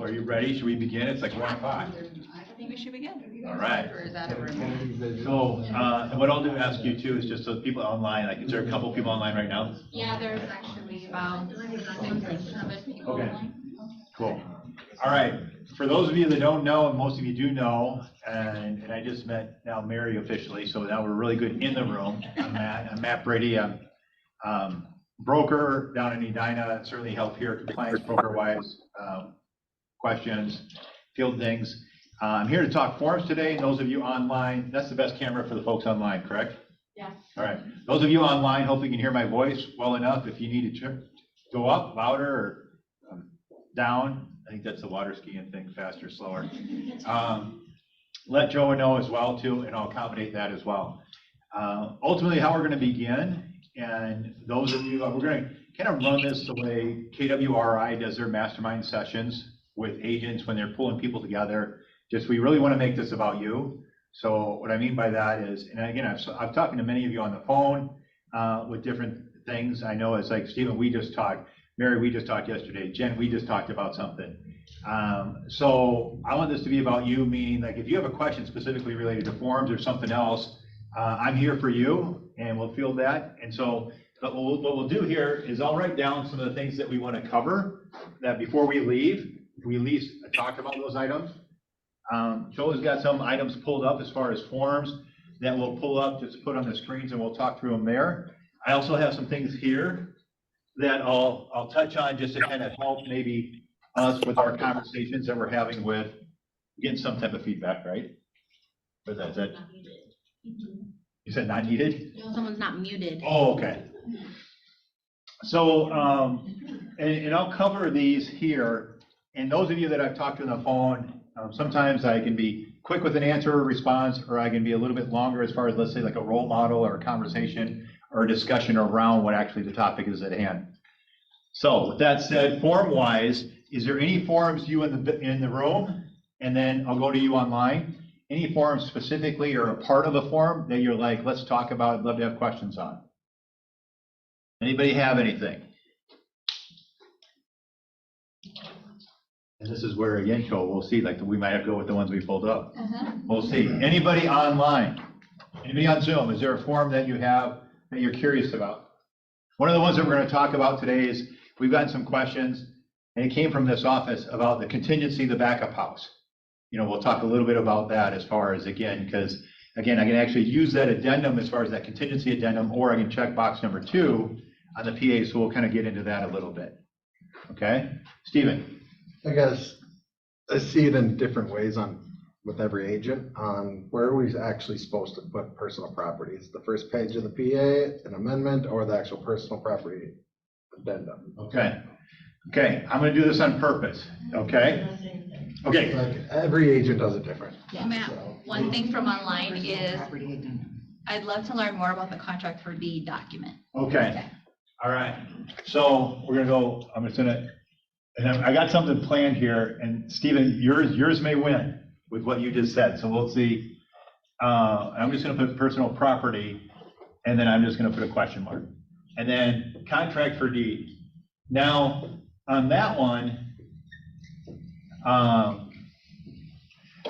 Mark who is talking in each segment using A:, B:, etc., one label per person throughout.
A: are you ready? Should we begin? It's like 1 o'clock.
B: I think we should begin.
A: All right.
B: Or is that a room?
A: So, and what I'll do, ask you too, is just so people online, like, is there a couple people online right now?
B: Yeah, there's actually about 7 people
A: Okay.
B: online.
A: Cool. All right. For those of you that don't know, and most of you do know, and I just met now Mary officially, so now we're really good in the room. I'm Matt Brady. I'm broker down in Edina, certainly help here, compliance broker-wise, questions, field things. I'm here to talk forms today, and those of you online, that's the best camera for the folks online, correct?
B: Yes.
A: All right. Those of you online, hopefully you can hear my voice well enough. If you need to go up louder or down, I think that's the water skiing thing, faster, slower. Let Joe know as well too, and I'll accommodate that as well. Ultimately, how we're going to begin, and those of you, we're going to kind of run this the way KWRI does their mastermind sessions with agents when they're pulling people together. Just, we really want to make this about you. So what I mean by that is, and again, I've talked to many of you on the phone with different things. I know it's like, Stephen, we just talked. Mary, we just talked yesterday. Jen, we just talked about something. So I want this to be about you, meaning like if you have a question specifically related to forms or something else, I'm here for you and we'll field that. And so, but what we'll do here is I'll write down some of the things that we want to cover that before we leave, we at least talk about those items. Joe's got some items pulled up as far as forms that we'll pull up, just put on the screens, and we'll talk through them there. I also have some things here that I'll touch on just to kind of help maybe us with our conversations that we're having with getting some type of feedback, right? What is that? You said not needed?
B: No, someone's not muted.
A: Oh, okay. So, and I'll cover these here. And those of you that I've talked to on the phone, sometimes I can be quick with an answer or response, or I can be a little bit longer as far as, let's say, like a role model or a conversation or a discussion around what actually the topic is at hand. So with that said, form-wise, is there any forms you in the room? And then I'll go to you online. Any forms specifically or a part of the form that you're like, let's talk about, I'd love to have questions on. Anybody have anything? And this is where, again, Joe, we'll see, like, we might have to go with the ones we pulled up. We'll see. Anybody online? Anybody on Zoom? Is there a form that you have that you're curious about? One of the ones that we're going to talk about today is, we've gotten some questions, and it came from this office about the contingency, the backup house. You know, we'll talk a little bit about that as far as, again, because, again, I can actually use that addendum as far as that contingency addendum, or I can check box number 2 on the PA, so we'll kind of get into that a little bit. Okay? Stephen?
C: I guess I see it in different ways with every agent on where are we actually supposed to put personal properties. The first page of the PA, an amendment, or the actual personal property addendum.
A: Okay. Okay, I'm going to do this on purpose. Okay? Okay.
C: Like every agent does it different.
B: Yeah, Matt, one thing from online is, I'd love to learn more about the contract for deed document.
A: Okay. All right. So we're going to go, I'm just going to, and I got something planned here, and Stephen, yours may win with what you just said. So we'll see. I'm just going to put personal property, and then I'm just going to put a question mark. And then contract for deed. Now, on that one,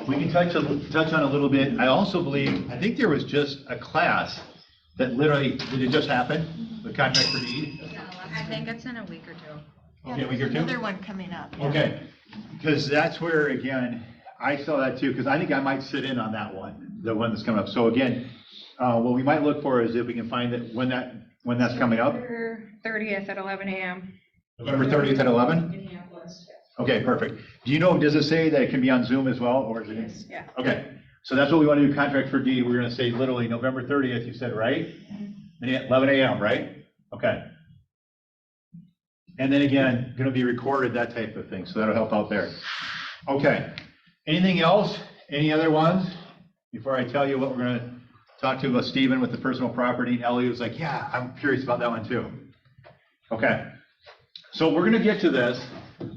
A: we can touch on a little bit. I also believe, I think there was just a class that literally, did it just happen? The contract for deed?
D: I think it's in a week or two.
A: Okay, a week or two?
D: Another one coming up. Yeah.
A: Okay, because that's where, again, I saw that too, because I think I might sit in on that one, the one that's coming up. So again, what we might look for is if we can find that when that's coming up.
D: November 30th at 11 a.m.
A: November 30th at 11? Okay, perfect. Do you know, does it say that it can be on Zoom as well, or is it?
D: Yes, yeah.
A: Okay, so that's what we want to do, contract for D. We're going to say literally November 30th, you said, right? And at 11 a.m., right? Okay. And then again, going to be recorded, that type of thing, so that'll help out there. Okay, anything else? Any other ones? Before I tell you what we're going to talk to about Stephen with the personal property, Ellie was like, yeah, I'm curious about that one too. Okay, so we're going to get to this.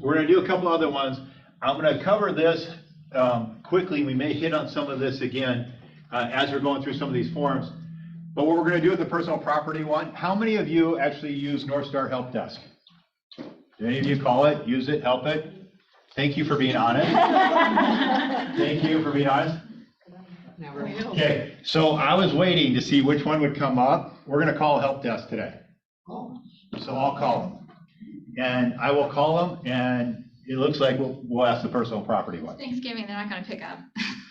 A: We're going to do a couple other ones. I'm going to cover this quickly. We may hit on some of this again as we're going through some of these forms. But what we're going to do with the personal property one, how many of you actually use North Star Help Desk? Do any of you call it, use it, help it? Thank you for being honest. Thank you for being honest. Okay, so I was waiting to see which one would come up. We're gonna call help desk today. So I'll call them. And I will call them, and it looks like we'll ask the personal property one.
B: Thanksgiving, they're not gonna pick up.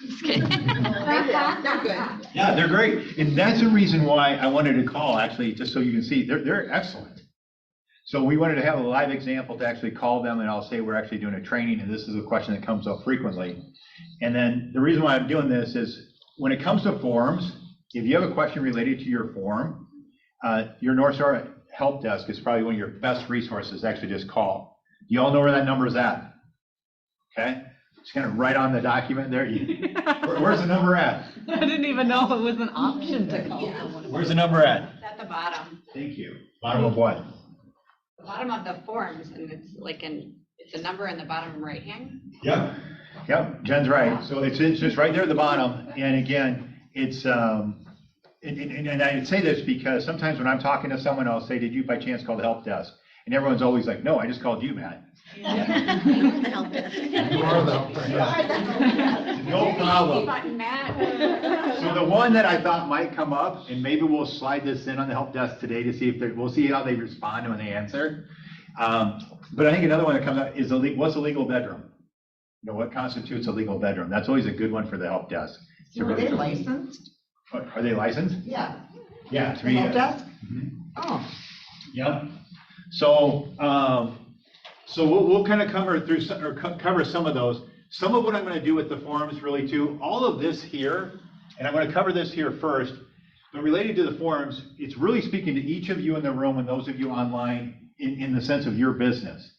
B: Just kidding.
E: They're good.
A: Yeah, they're great. And that's the reason why I wanted to call, actually, just so you can see, they're excellent. So we wanted to have a live example to actually call them, and I'll say we're actually doing a training, and this is a question that comes up frequently. And then the reason why I'm doing this is when it comes to forms, if you have a question related to your form, your North Star Help Desk is probably one of your best resources to actually just call. You all know where that number is at? Okay? It's kind of right on the document there. Where's the number at?
E: I didn't even know it was an option to call.
A: Where's the number at?
F: It's at the bottom,
A: Thank you. Bottom of what?
F: the bottom of the forms, and it's like it's a number in the bottom right hand.
A: Yep. Yep, Jen's right. So it's just right there at the bottom. And again, it's, and I would say this because sometimes when I'm talking to someone, I'll say, did you by chance call the help desk? And everyone's always like, no, I just called you, Matt.
C: You are the help desk.
A: No problem.
F: Button, Matt.
A: So the one that I thought might come up, and maybe we'll slide this in on the help desk today to see if we'll see how they respond when they answer. But I think another one that comes up is what's a legal bedroom? You know, what constitutes a legal bedroom? That's always a good one for the help desk.
E: So are they licensed?
A: Are they licensed?
E: Yeah.
A: Yeah.
E: The help desk?
A: Mhm.
E: Oh.
A: Yep. So, we'll kind of cover some of those. Some of what I'm going to do with the forms really too, all of this here, and I'm going to cover this here first, but related to the forms, it's really speaking to each of you in the room and those of you online in the sense of your business.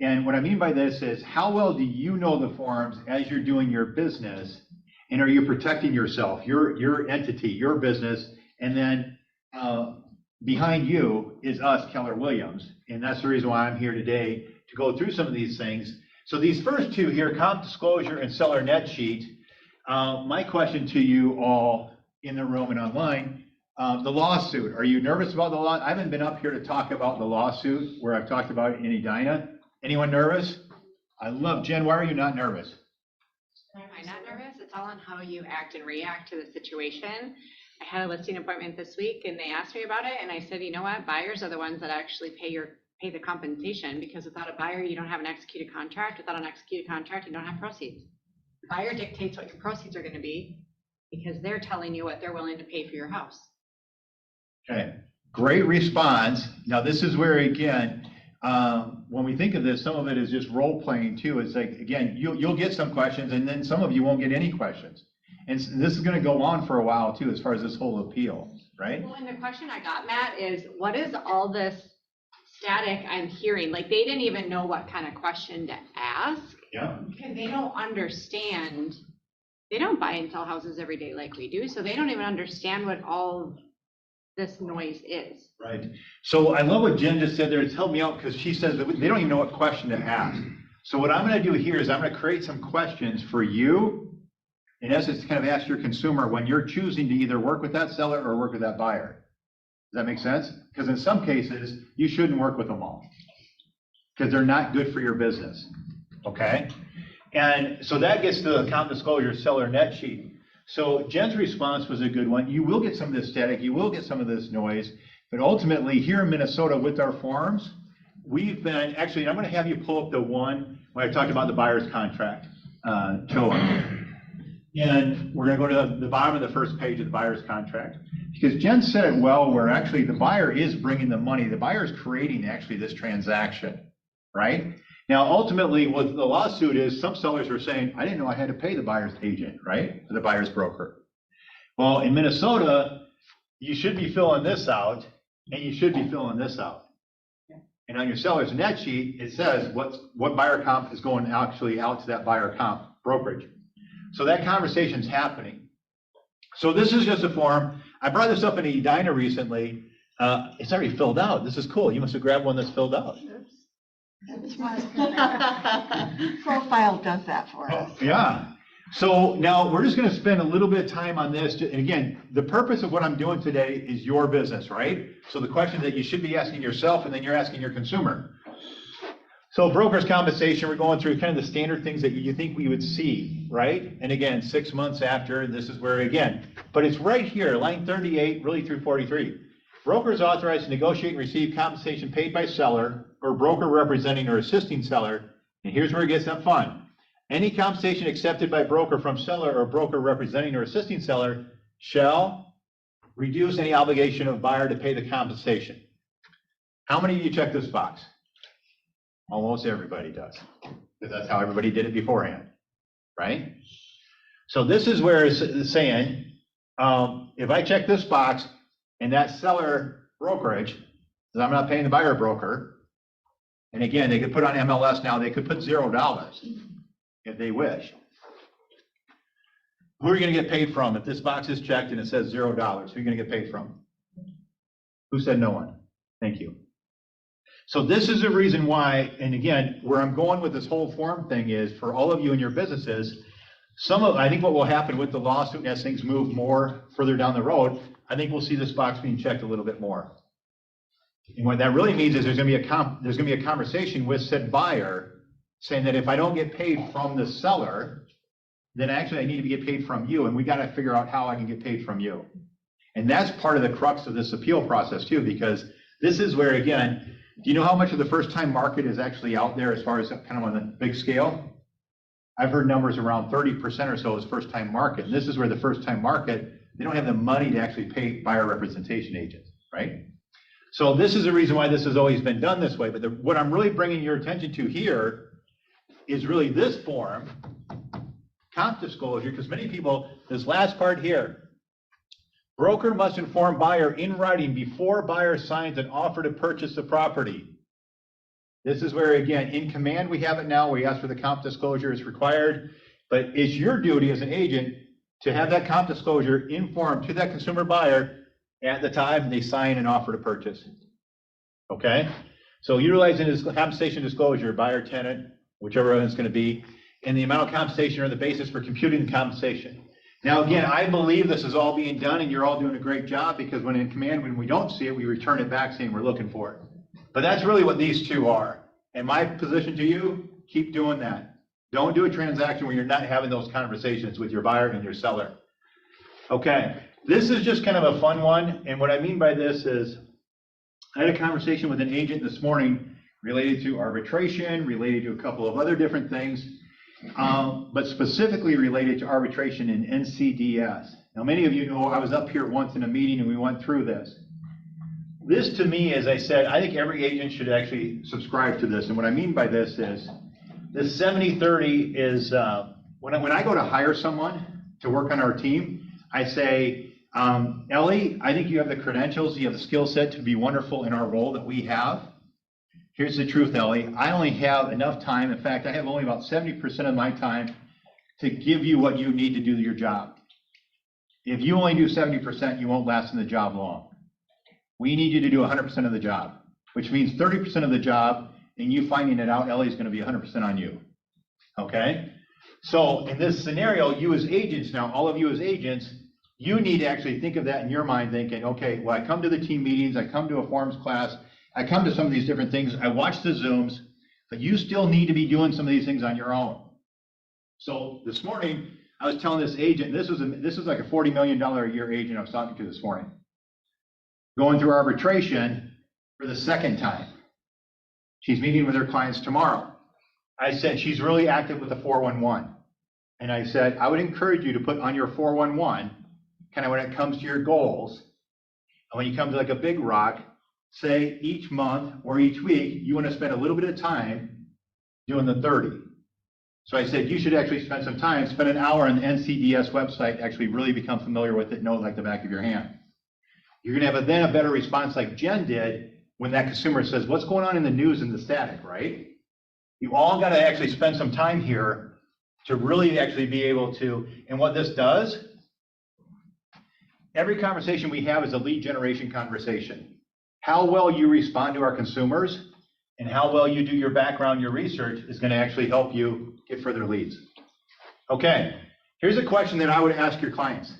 A: And what I mean by this is, how well do you know the forms as you're doing your business? And are you protecting yourself, your entity, your business? And then behind you is us, Keller Williams. And that's the reason why I'm here today, to go through some of these things. So these first two here, comp disclosure and seller net sheet, my question to you all in the room and online, the lawsuit. Are you nervous about the law? I haven't been up here to talk about the lawsuit where I've talked about it in Edina. Anyone nervous? I love, Jen, why are you not nervous?
F: Am I not nervous? It's all on how you act and react to the situation. I had a listing appointment this week and they asked me about it, and I said, you know what? Buyers are the ones that actually pay the compensation, because without a buyer, you don't have an executed contract. Without an executed contract, you don't have proceeds. The buyer dictates what your proceeds are going to be because they're telling you what they're willing to pay for your house.
A: Okay, great response. Now this is where, again, when we think of this, some of it is just role playing too. It's like, again, you'll get some questions and then some of you won't get any questions. And this is going to go on for a while too, as far as this whole appeal, right?
F: Well, and the question I got, Matt, is what is all this static I'm hearing? Like, they didn't even know what kind of question to ask.
A: Yeah.
F: Because they don't understand. They don't buy and sell houses every day like we do, so they don't even understand what all this noise is.
A: Right. So I love what Jen just said there. It's helped me out because she says that they don't even know what question to ask. So what I'm going to do here is I'm going to create some questions for you. In essence, to kind of ask your consumer when you're choosing to either work with that seller or work with that buyer. Does that make sense? Because in some cases, you shouldn't work with them all because they're not good for your business. Okay? And so that gets to the account disclosure seller net sheet. So Jen's response was a good one. You will get some of this static, you will get some of this noise, but ultimately here in Minnesota with our forms, we've been, actually, I'm going to have you pull up the one where I talked about the buyer's contract, Choa. And we're going to go to the bottom of the first page of the buyer's contract. Because Jen said it well, where actually the buyer is bringing the money. The buyer is creating actually this transaction, right? Now, ultimately, what the lawsuit is, some sellers are saying, I didn't know I had to pay the buyer's agent, right? Or the buyer's broker. Well, in Minnesota, you should be filling this out, and you should be filling this out. And on your seller's net sheet, it says what buyer comp is going actually out to that buyer comp brokerage. So that conversation's happening. So this is just a form. I brought this up in Edina recently. It's already filled out. This is cool. You must have grabbed one that's filled out.
E: That's why Profile does that for us.
A: Yeah. So now we're just going to spend a little bit of time on this. And again, the purpose of what I'm doing today is your business, right? So the question that you should be asking yourself and then you're asking your consumer. So broker's compensation, we're going through kind of the standard things that you think we would see, right? And again, 6 months after, this is where again, but it's right here, line 38, really through 43. Broker is authorized to negotiate and receive compensation paid by seller or broker representing or assisting seller. And here's where it gets up fun. Any compensation accepted by broker from seller or broker representing or assisting seller shall reduce any obligation of buyer to pay the compensation. How many of you check this box? Almost everybody does, because that's how everybody did it beforehand, right? So this is where it's saying, if I check this box and that seller brokerage, because I'm not paying the buyer broker, and again, they could put on MLS now, they could put $0 if they wish. Who are you going to get paid from if this box is checked and it says $0? Who are you going to get paid from? Who said no one? Thank you. So this is the reason why, and again, where I'm going with this whole form thing is for all of you in your businesses, I think what will happen with the lawsuit as things move more further down the road, I think we'll see this box being checked a little bit more. And what that really means is there's going to be a conversation with said buyer saying that if I don't get paid from the seller, then actually I need to get paid from you, and we got to figure out how I can get paid from you. And that's part of the crux of this appeal process too, because this is where, again, do you know how much of the first-time market is actually out there as far as kind of on the big scale? I've heard numbers around 30% or so is first-time market. And this is where the first-time market, they don't have the money to actually pay buyer representation agents, right? So this is the reason why this has always been done this way. But what I'm really bringing your attention to here is really this form, comp disclosure, because many people, this last part here, broker must inform buyer in writing before buyer signs an offer to purchase the property. This is where, again, in command, we have it now. We ask for the comp disclosure, it's required, but it's your duty as an agent to have that comp disclosure informed to that consumer buyer at the time they sign an offer to purchase. Okay? So utilizing this compensation disclosure, buyer, tenant, whichever one it's going to be, and the amount of compensation are the basis for computing the compensation. Now, again, I believe this is all being done and you're all doing a great job, because when in command, when we don't see it, we return it back saying we're looking for it. But that's really what these two are. And my position to you, keep doing that. Don't do a transaction where you're not having those conversations with your buyer and your seller. Okay, this is just kind of a fun one. And what I mean by this is, I had a conversation with an agent this morning related to arbitration, related to a couple of other different things. But specifically related to arbitration in NCDS. Now, many of you know I was up here once in a meeting and we went through this. This to me, as I said, I think every agent should actually subscribe to this. And what I mean by this is, this 70-30 is, when I go to hire someone to work on our team, I say, Ellie, I think you have the credentials, you have the skill set to be wonderful in our role that we have. Here's the truth, Ellie. I only have enough time. In fact, I have only about 70% of my time to give you what you need to do your job. If you only do 70%, you won't last in the job long. We need you to do 100% of the job, which means 30% of the job, and you finding it out, Ellie, is going to be 100% on you. Okay? So in this scenario, you as agents now, all of you as agents, you need to actually think of that in your mind, thinking, okay, well, I come to the team meetings, I come to a forms class, I come to some of these different things, I watch the Zooms, but you still need to be doing some of these things on your own. So this morning, I was telling this agent, this was like a $40 million a year agent I was talking to this morning, going through arbitration for the second time. She's meeting with her clients tomorrow. I said, she's really active with the 411. And I said, I would encourage you to put on your 411, kind of when it comes to your goals, and when you come to like a big rock, say each month or each week, you want to spend a little bit of time doing the 30. So I said, you should actually spend some time, spend an hour on the NCDS website, actually really become familiar with it, know it like the back of your hand. You're going to have then a better response like Jen did when that consumer says, what's going on in the news and the static, right? You all got to actually spend some time here to really actually be able to, and what this does, every conversation we have is a lead generation conversation. How well you respond to our consumers and how well you do your background, your research is going to actually help you get further leads. Okay, here's a question that I would ask your clients.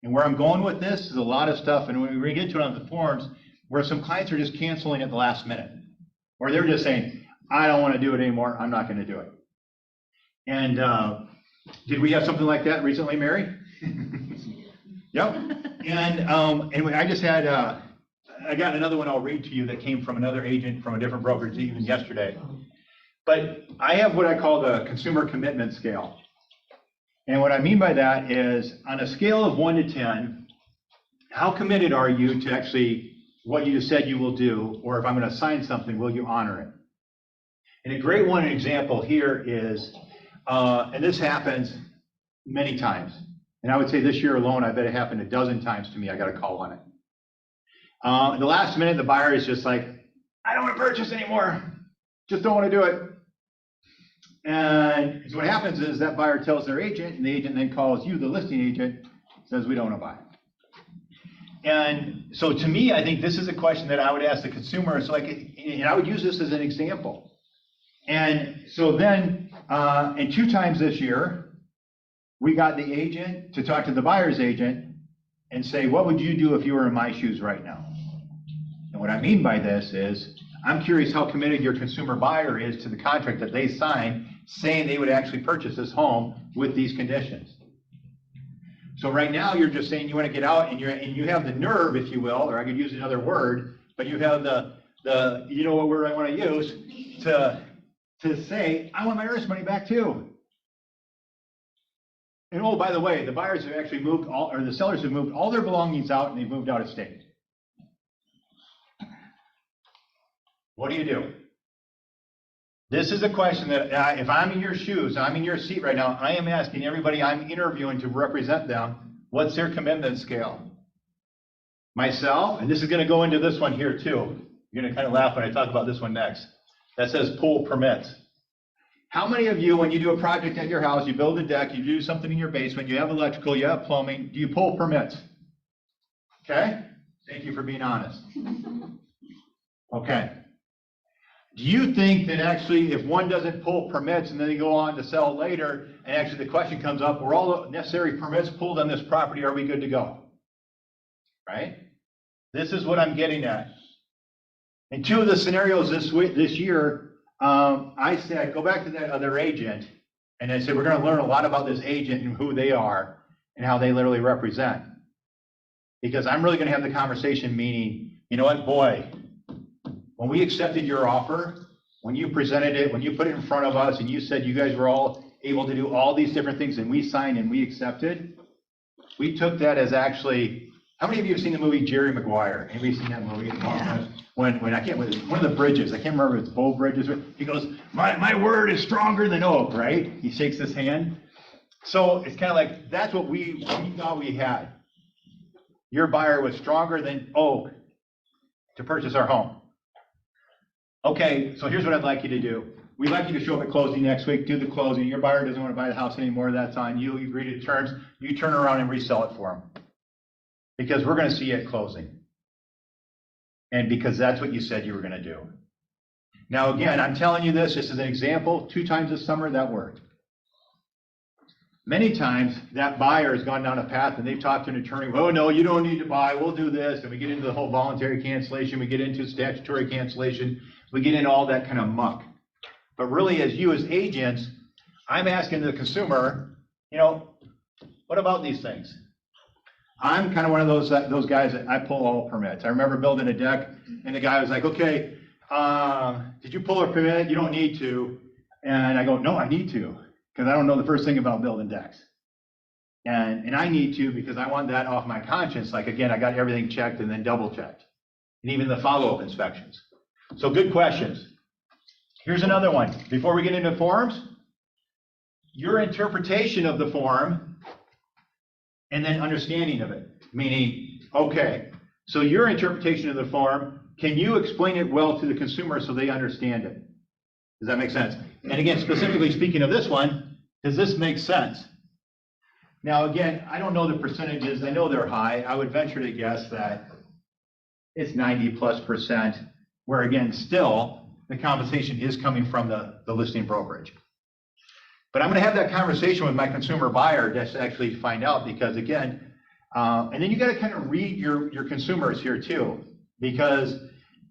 A: And where I'm going with this is a lot of stuff, and when we get to it on the forums, where some clients are just canceling at the last minute. Or they're just saying, I don't want to do it anymore, I'm not going to do it. And did we have something like that recently, Mary? Yep. And I just had, I got another one I'll read to you that came from another agent from a different brokerage even yesterday. But I have what I call the consumer commitment scale. And what I mean by that is on a scale of 1 to 10, how committed are you to actually what you said you will do, or if I'm going to sign something, will you honor it? And a great one example here is, and this happens many times, and I would say this year alone, I bet it happened a dozen times to me. I got a call on it. At the last minute, the buyer is just like, I don't want to purchase anymore. Just don't want to do it. And so what happens is that buyer tells their agent, and the agent then calls you, the listing agent, says, we don't want to buy. And so to me, I think this is a question that I would ask the consumer. So and I would use this as an example. And so then, and 2 times this year, we got the agent to talk to the buyer's agent and say, what would you do if you were in my shoes right now? And what I mean by this is, I'm curious how committed your consumer buyer is to the contract that they signed, saying they would actually purchase this home with these conditions. So right now, you're just saying you want to get out, and you have the nerve, if you will, or I could use another word, but you have the you know what word I want to use, to say, I want my earnest money back too. And oh, by the way, the buyers have actually moved the sellers have moved all their belongings out, and they've moved out of state. What do you do? This is a question that if I'm in your shoes, I'm in your seat right now, I am asking everybody I'm interviewing to represent them, what's their commitment scale? Myself, and this is going to go into this one here too. You're going to kind of laugh when I talk about this one next. That says pool permits. How many of you, when you do a project at your house, you build a deck, you do something in your basement, you have electrical, you have plumbing, do you pull permits? Okay? Thank you for being honest. Okay. Do you think that actually if one doesn't pull permits and then they go on to sell later, and actually the question comes up, were all the necessary permits pulled on this property, are we good to go? Right? This is what I'm getting at. In 2 of the scenarios this year, I said, go back to that other agent, and I said, we're going to learn a lot about this agent and who they are and how they literally represent. Because I'm really going to have the conversation, meaning, you know what, boy, when we accepted your offer, when you presented it, when you put it in front of us and you said you guys were all able to do all these different things and we signed and we accepted, we took that as actually, how many of you have seen the movie Jerry Maguire? Anybody seen that movie? Yeah. When I can't remember, one of the bridges, I can't remember if it's Bow Bridges, he goes, my word is stronger than oak, right? He shakes his hand. So it's kind of like, that's what we thought we had. Your buyer was stronger than oak to purchase our home. Okay, so here's what I'd like you to do. We'd like you to show up at closing next week, do the closing. Your buyer doesn't want to buy the house anymore, that's on you. You agree to terms, you turn around and resell it for them. Because we're going to see you at closing. And because that's what you said you were going to do. Now again, I'm telling you this as an example, 2 times this summer that worked. Many times that buyer has gone down a path and they've talked to an attorney, oh no, you don't need to buy, we'll do this. And we get into the whole voluntary cancellation, we get into statutory cancellation, we get into all that kind of muck. But really as agents, I'm asking the consumer, you know, what about these things? I'm kind of one of those guys that I pull all permits. I remember building a deck and the guy was like, okay, did you pull a permit? You don't need to. And I go, no, I need to, because I don't know the first thing about building decks. And I need to because I want that off my conscience. Like, again, I got everything checked and then double checked. And even the follow-up inspections. So good questions. Here's another one. Before we get into forms, your interpretation of the form and then understanding of it. Meaning, okay, so your interpretation of the form, can you explain it well to the consumer so they understand it? Does that make sense? And again, specifically speaking of this one, does this make sense? Now again, I don't know the percentages, I know they're high. I would venture to guess that it's 90+%, where again, still, the compensation is coming from the listing brokerage. But I'm going to have that conversation with my consumer buyer just to actually find out, because again, and then you got to kind of read your consumers here too, because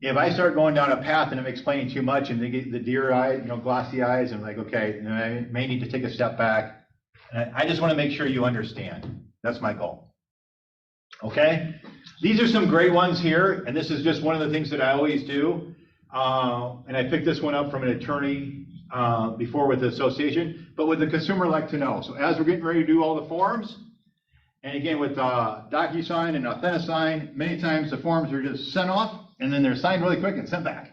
A: if I start going down a path and I'm explaining too much and they get the deer eye, glossy eyes, I'm like, okay, and I may need to take a step back. And I just want to make sure you understand. That's my goal. Okay? These are some great ones here, and this is just one of the things that I always do. And I picked this one up from an attorney before with the association, but with the consumer like to know. So as we're getting ready to do all the forms, and again with DocuSign and AuthentiSign, many times the forms are just sent off and then they're signed really quick and sent back.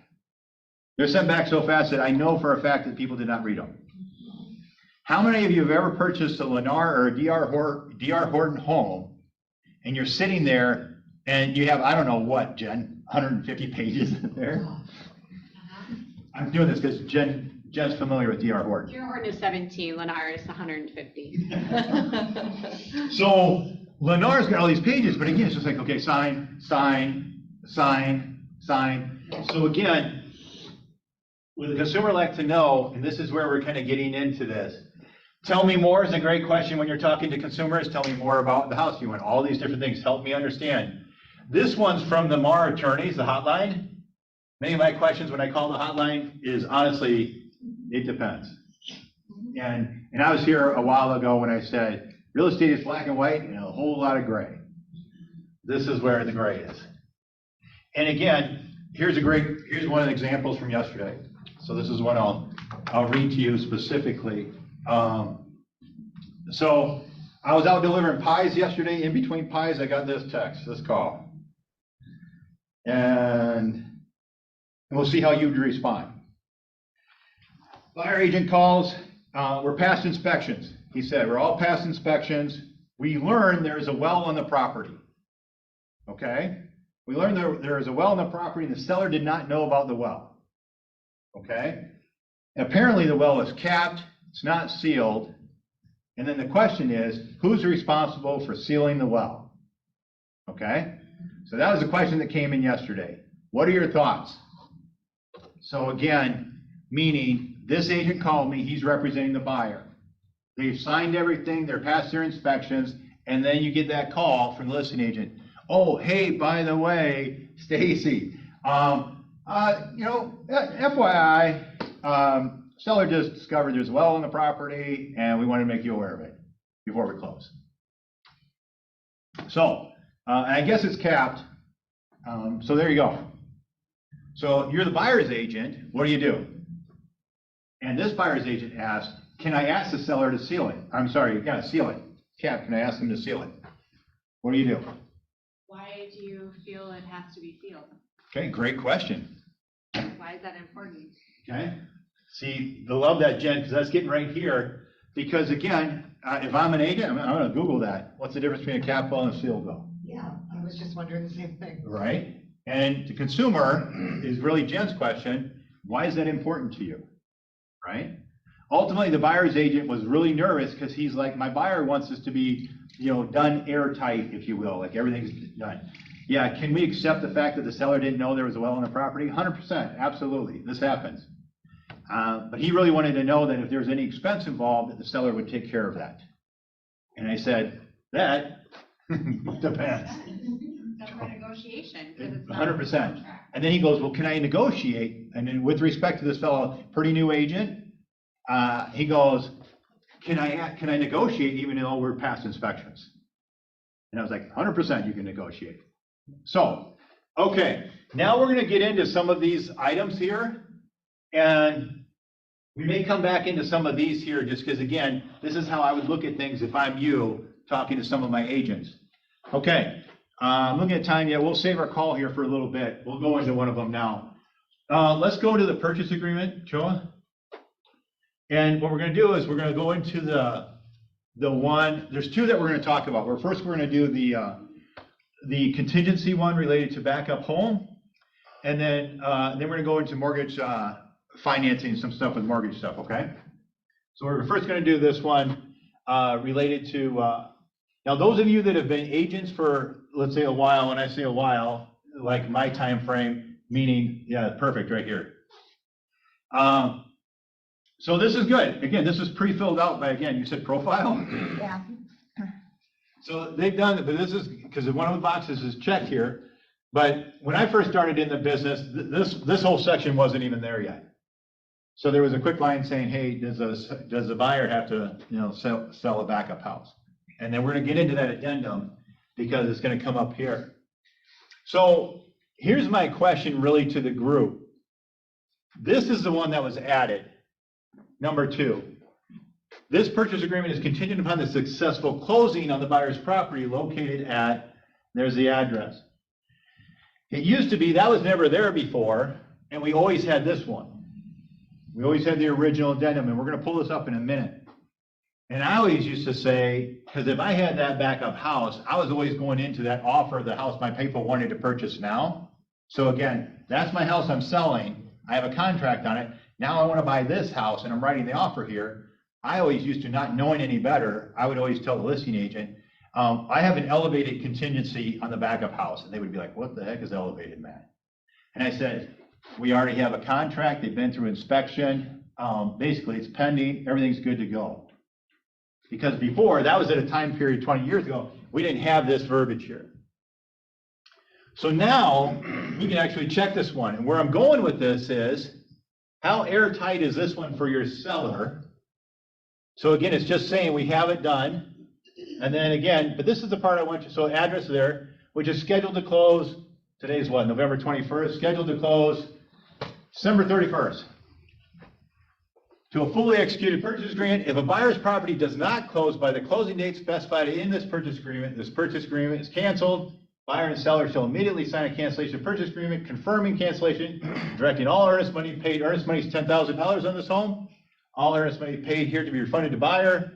A: They're sent back so fast that I know for a fact that people did not read them. How many of you have ever purchased a Lennar or a D.R. Horton home and you're sitting there and you have, I don't know what, Jen, 150 pages in there? I'm doing this because Jen's familiar with D.R. Horton.
F: Your Horton is 17, Lennar is 150.
A: So Lennar's got all these pages, but again, it's just like, okay, sign, sign, sign, sign. So again, with a consumer like to know, and this is where we're kind of getting into this. Tell me more is a great question when you're talking to consumers. Tell me more about the house you want. All these different things. Help me understand. This one's from the MAR attorneys, the hotline. Many of my questions when I call the hotline is honestly, it depends. And I was here a while ago when I said, real estate is black and white and a whole lot of gray. This is where the gray is. And again, here's one of the examples from yesterday. So this is one I'll read to you specifically. So I was out delivering pies yesterday. In between pies, I got this text, this call. And we'll see how you'd respond. Buyer agent calls, we're past inspections. He said, we're all past inspections. We learned there is a well on the property. Okay? We learned there is a well on the property and the seller did not know about the well. Okay? Apparently the well is capped, it's not sealed. And then the question is, who's responsible for sealing the well? Okay? So that was the question that came in yesterday. What are your thoughts? So again, meaning this agent called me, he's representing the buyer. They've signed everything, they're past their inspections, and then you get that call from the listing agent. Oh, hey, by the way, Stacy, FYI, seller just discovered there's a well on the property, and we want to make you aware of it before we close. So, I guess it's capped. So there you go. So you're the buyer's agent. What do? And this buyer's agent asked, can I ask the seller to seal it? I'm sorry, you gotta seal it. Cap, can I ask them to seal it? What do?
F: Why do you feel it has to be sealed?
A: Okay, great question.
F: Why is that important?
A: Okay. See, I love that, Jen, because that's getting right here. Because again, if I'm an agent, I'm going to Google that. What's the difference between a cap well and a sealed well?
E: Yeah, I was just wondering the same thing.
A: Right? And the consumer is really Jen's question. Why is that important to you? Right? Ultimately, the buyer's agent was really nervous because he's like, my buyer wants this to be, done airtight, if you will, like everything's done. Yeah, can we accept the fact that the seller didn't know there was a well on the property? 100%, absolutely, this happens. But he really wanted to know that if there was any expense involved, that the seller would take care of that. And I said, that depends.
F: That's a negotiation.
A: 100%. And then he goes, well, can I negotiate? And then with respect to this fellow, pretty new agent, he goes, can I negotiate even though we're past inspections? And I was like, 100% you can negotiate. So, okay, now we're going to get into some of these items here. And we may come back into some of these here just because, again, this is how I would look at things if I'm you talking to some of my agents. Okay, I'm looking at time. Yeah, we'll save our call here for a little bit. We'll go into one of them now. Let's go to the purchase agreement, Joa. And what we're going to do is we're going to go into the one. There's two that we're going to talk about. First, we're going to do the contingency one related to backup home, and then we're going to go into mortgage financing, some stuff with mortgage stuff. Okay. So we're first going to do this one related to. Now, those of you that have been agents for, let's say, a while. When I say a while, like my time frame, meaning, yeah, perfect, right here. So this is good. Again, this is pre-filled out by, again, you said profile?
E: Yeah.
A: So they've done it, but this is, because one of the boxes is checked here. But when I first started in the business, this whole section wasn't even there yet. So there was a quick line saying, hey, does the buyer have to, sell a backup house? And then we're gonna get into that addendum because it's gonna come up here. So here's my question really to the group. This is the one that was added, number 2. This purchase agreement is contingent upon the successful closing on the buyer's property located at, there's the address. It used to be, that was never there before, and we always had this one. We always had the original addendum, and we're gonna pull this up in a minute. And I always used to say, because if I had that backup house, I was always going into that offer of the house my people wanted to purchase now. So again, that's my house I'm selling. I have a contract on it. Now I want to buy this house and I'm writing the offer here. I always used to, not knowing any better, I would always tell the listing agent, I have an elevated contingency on the backup house. And they would be like, what the heck is elevated, Matt? And I said, we already have a contract. They've been through inspection. Basically, it's pending. Everything's good to go. Because before, that was at a time period 20 years ago, we didn't have this verbiage here. So now, we can actually check this one. And where I'm going with this is, how airtight is this one for your seller? So again, it's just saying we have it done. And then again, but this is the part I want you, so address there, which is scheduled to close, today's what, November 21st, scheduled to close December 31st. To a fully executed purchase agreement, if a buyer's property does not close by the closing date specified in this purchase agreement is canceled. Buyer and seller shall immediately sign a cancellation purchase agreement confirming cancellation, directing all earnest money paid. Earnest money is $10,000 on this home. All earnest money paid here to be refunded to buyer.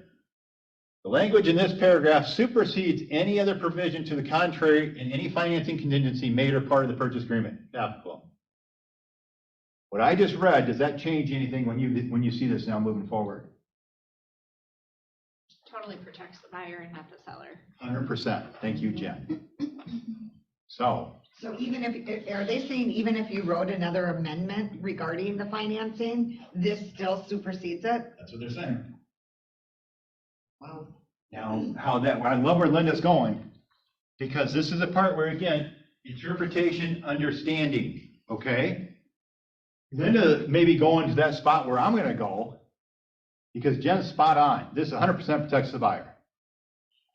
A: The language in this paragraph supersedes any other provision to the contrary in any financing contingency made or part of the purchase agreement applicable. What I just read, does that change anything when you see this now moving forward?
F: Totally protects the buyer and not the seller.
A: 100%. Thank you, Jen. So
E: even if, are they saying even if you wrote another amendment regarding the financing, this still supersedes it?
A: that's what they're saying.
E: Wow.
A: Now, I love where Linda's going, because this is a part where, again, interpretation, understanding, okay? Linda may be going to that spot where I'm gonna go, because Jen's spot on. This 100% protects the buyer.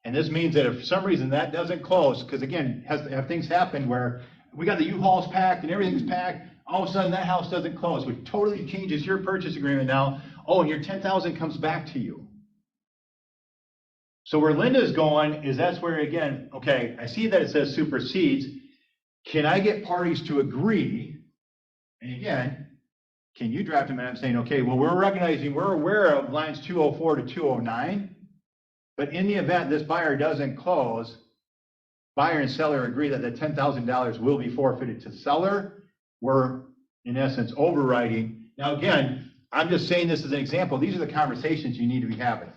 A: And this means that if for some reason that doesn't close, because again, have things happen where we got the U-Hauls packed and everything's packed, all of a sudden that house doesn't close, which totally changes your purchase agreement now. Oh, and your $10,000 comes back to you. So where Linda's going is that's where, again, okay, I see that it says supersedes. Can I get parties to agree? And again, can you draft a map saying, okay, well, we're aware of lines 204 to 209, but in the event this buyer doesn't close, buyer and seller agree that the $10,000 will be forfeited to seller. We're, in essence, overriding. Now, again, I'm just saying this as an example. These are the conversations you need to be having.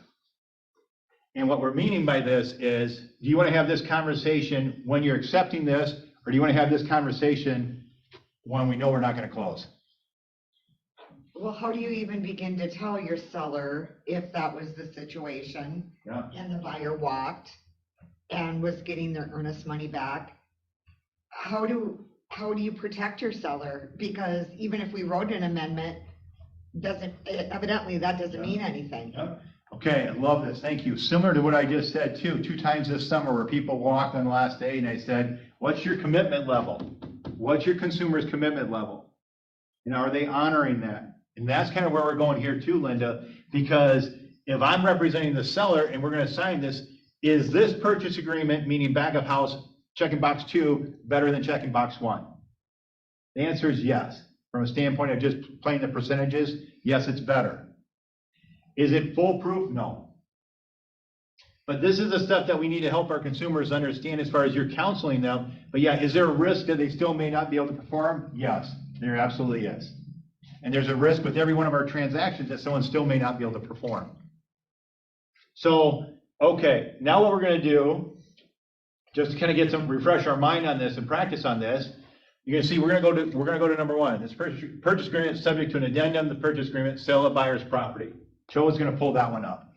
A: And what we're meaning by this is, do you want to have this conversation when you're accepting this, or do you want to have this conversation when we know we're not going to close?
E: Well, how do you even begin to tell your seller if that was the situation?
A: Yeah.
E: And the buyer walked and was getting their earnest money back? How do you protect your seller? Because even if we wrote an amendment, evidently that doesn't mean anything.
A: Yeah. Okay, I love this. Thank you. Similar to what I just said too, 2 times this summer where people walked on the last day and I said, what's your commitment level? What's your consumer's commitment level? Are they honoring that? And that's kind of where we're going here too, Linda, because if I'm representing the seller and we're going to sign this, is this purchase agreement, meaning backup house, checking box 2, better than checking box 1? The answer is yes. From a standpoint of just playing the percentages, yes, it's better. Is it foolproof? No. But this is the stuff that we need to help our consumers understand as far as you're counseling them. But yeah, is there a risk that they still may not be able to perform? Yes, there absolutely is. And there's a risk with every one of our transactions that someone still may not be able to perform. So, okay, now what we're going to do, just to kind of refresh our mind on this and practice on this, you're going to see we're going to go to number 1. This purchase agreement is subject to an addendum. The purchase agreement, sale of buyer's property. Joe is going to pull that one up.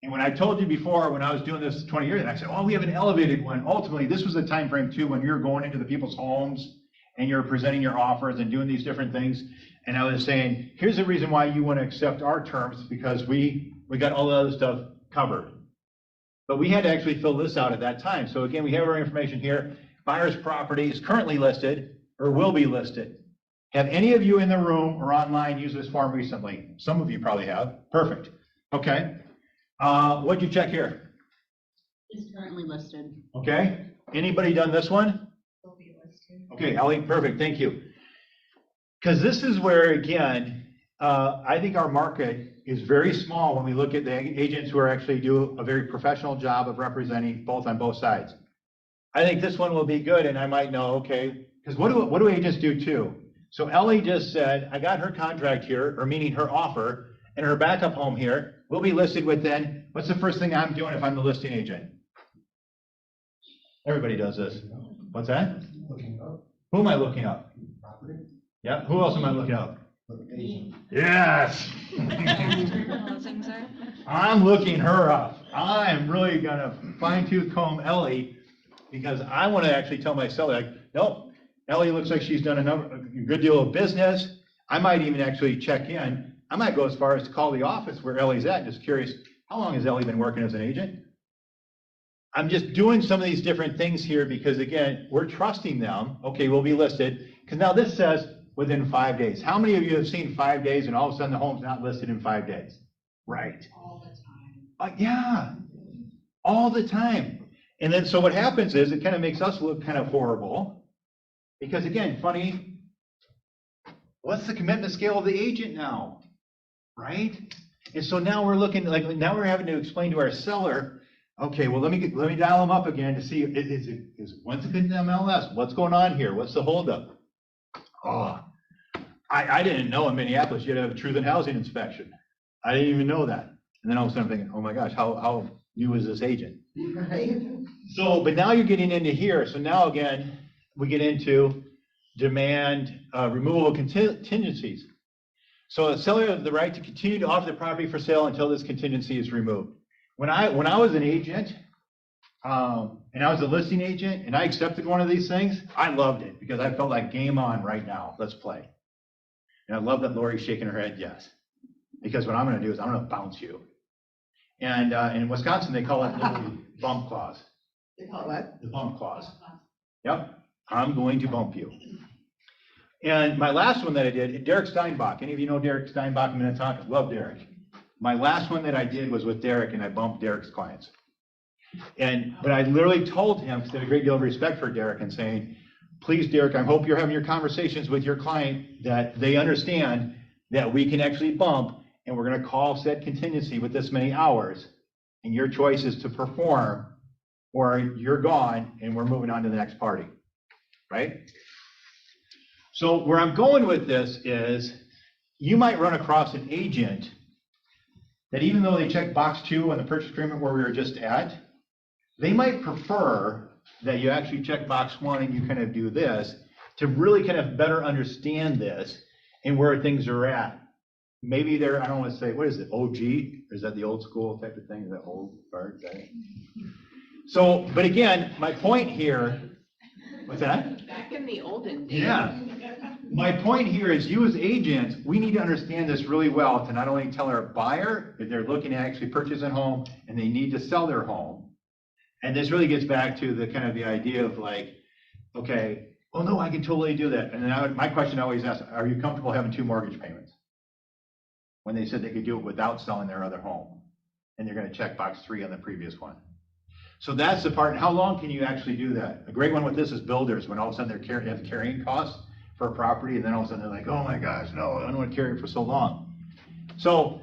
A: And when I told you before, when I was doing this 20 years, and I said, oh, we have an elevated one. Ultimately, this was the time frame too, when you're going into the people's homes and you're presenting your offers and doing these different things. And I was saying, here's the reason why you want to accept our terms, because we got all the other stuff covered. But we had to actually fill this out at that time. So again, we have our information here. Buyer's property is currently listed or will be listed. Have any of you in the room or online used this form recently? Some of you probably have. Perfect. Okay. What'd you check here?
G: Is currently listed.
A: Okay. Anybody done this one?
D: Will be listed.
A: Okay, Ellie, perfect. Thank you. Because this is where, again, I think our market is very small when we look at the agents who are actually do a very professional job of representing both on both sides. I think this one will be good, and I might know, okay, because what do agents do too? So Ellie just said, I got her contract here, or meaning her offer, and her backup home here will be listed within, what's the first thing I'm doing if I'm the listing agent? Everybody does this. What's that?
C: Looking up
A: Who am I looking up?
C: property.
A: Yeah, who else am I looking up?
C: Location.
A: Yes!
D: Closings are.
A: I'm looking her up. I'm really gonna fine tooth comb Ellie, because I wanna actually tell my seller, like, nope, Ellie looks like she's done a good deal of business. I might even actually check in. I might go as far as to call the office where Ellie's at, just curious, how long has Ellie been working as an agent? I'm just doing some of these different things here because, again, we're trusting them. Okay, we'll be listed. Because now this says within 5 days. How many of you have seen 5 days and all of a sudden the home's not listed in 5 days? Right.
G: All the time.
A: Yeah, all the time. And then so what happens is it kind of makes us look kind of horrible. Because again, funny, what's the commitment scale of the agent now? Right? And so now we're looking, like, now we're having to explain to our seller, okay, well, let me dial them up again to see, when's it good in MLS? What's going on here? What's the holdup? Oh, I didn't know in Minneapolis you had to have a truth in housing inspection. I didn't even know that. And then all of a sudden I'm thinking, oh my gosh, how new is this agent? So, but now you're getting into here. So now again, we get into demand removal of contingencies. So a seller has the right to continue to offer the property for sale until this contingency is removed. When I was an agent, and I was a listing agent, and I accepted one of these things, I loved it because I felt like game on right now, let's play. And I love that Lori's shaking her head yes, because what I'm going to do is I'm going to bounce you. And in Wisconsin, they call it the bump clause.
E: They call it?
A: The bump clause. Yep, I'm going to bump you. And my last one that I did, Derek Steinbach. Any of you know Derek Steinbach? I'm going to talk. Love Derek. My last one that I did was with Derek, and I bumped Derek's clients. But I literally told him, because I had a great deal of respect for Derek, and saying, please, Derek, I hope you're having your conversations with your client that they understand that we can actually bump, and we're going to call said contingency with this many hours, and your choice is to perform, or you're gone, and we're moving on to the next party, right? So where I'm going with this is, you might run across an agent that even though they check box 2 on the purchase agreement where we were just at, they might prefer that you actually check box 1 and you kind of do this to really kind of better understand this and where things are at. Maybe they're, I don't want to say, what is it, OG? Or is that the old school type of thing? Is that old guard? So, but again, my point here, what's that?
F: Back in the olden days.
A: Yeah. My point here is you as agents, we need to understand this really well to not only tell our buyer that they're looking to actually purchase a home and they need to sell their home. And this really gets back to the kind of the idea of like, okay, oh no, I can totally do that. And then my question I always ask, are you comfortable having 2 mortgage payments? When they said they could do it without selling their other home. And they're going to check box 3 on the previous one. So that's the part. And how long can you actually do that? A great one with this is builders, when all of a sudden they're have carrying costs for a property, and then all of a sudden they're like, oh my gosh, no, I don't want to carry it for so long. So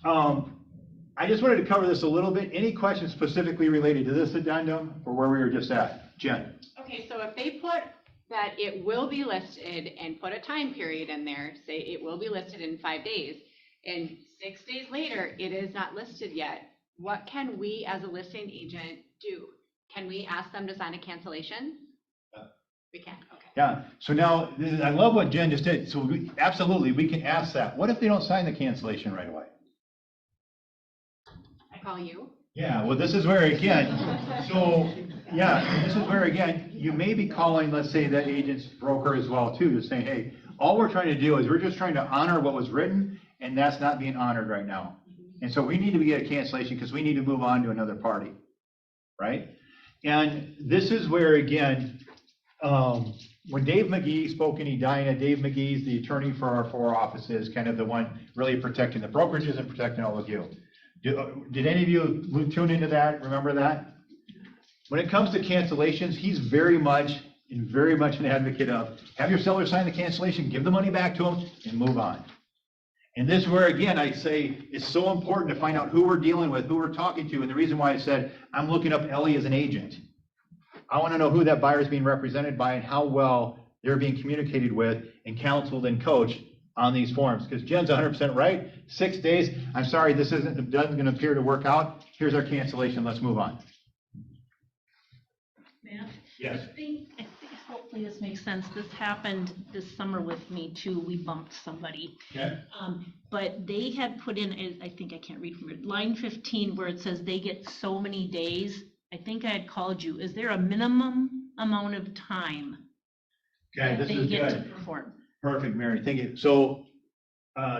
A: I just wanted to cover this a little bit. Any questions specifically related to this addendum or where we were just at? Jen?
F: Okay, so if they put that it will be listed and put a time period in there, say it will be listed in 5 days, and 6 days later, it is not listed yet, what can we as a listing agent do? Can we ask them to sign a cancellation? We can, okay.
A: Yeah, so now, I love what Jen just did. So absolutely, we can ask that. What if they don't sign the cancellation right away?
F: call you.
A: Yeah, well, this is where again, so, yeah, this is where again, you may be calling, let's say, that agent's broker as well too, to say, hey, all we're trying to do is we're just trying to honor what was written, and that's not being honored right now. And so we need to get a cancellation because we need to move on to another party, right? And this is where, again, when Dave McGee spoke in Edina, Dave McGee's the attorney for our 4 offices, kind of the one really protecting the brokerages and protecting all of you. Did any of you tune into that, remember that? When it comes to cancellations, he's very much an advocate of, have your seller sign the cancellation, give the money back to him, and move on. And this is where, again, I say it's so important to find out who we're dealing with, who we're talking to, and the reason why I said I'm looking up Ellie as an agent. I want to know who that buyer is being represented by and how well they're being communicated with and counseled and coached on these forms. Because Jen's 100% right. 6 days, I'm sorry, this doesn't going to appear to work out. Here's our cancellation. Let's move on.
G: Matt?
A: Yes.
G: I think hopefully this makes sense. This happened this summer with me too. We bumped somebody.
A: Okay.
G: But they had put in, I think I can't read from it, line 15 where it says they get so many days. I think I had called you. Is there a minimum amount of time
A: Okay,
G: that
A: this
G: they
A: is
G: get to
A: good.
G: perform?
A: Perfect, Mary. Thank you. So,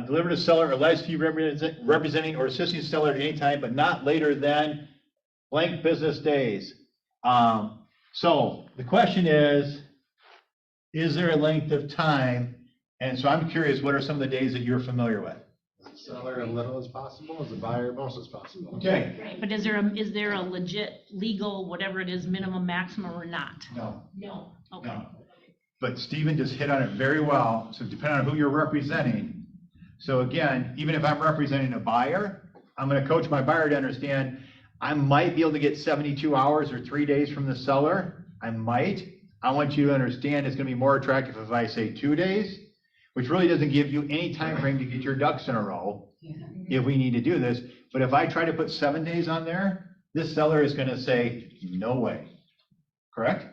A: deliver to seller alleged to be representing or assisting seller at any time, but not later than blank business days. So the question is there a length of time? And so I'm curious, what are some of the days that you're familiar with?
C: Seller as little as possible, as the buyer most as possible.
A: Okay.
G: Right, but is there a legit, legal, whatever it is, minimum, maximum, or not?
A: No.
G: No. Okay.
A: No. But Stephen just hit on it very well. So depending on who you're representing. So again, even if I'm representing a buyer, I'm going to coach my buyer to understand I might be able to get 72 hours or 3 days from the seller. I might. I want you to understand it's going to be more attractive if I say 2 days, which really doesn't give you any time frame to get your ducks in a row if we need to do this. But if I try to put 7 days on there, this seller is going to say, no way. Correct?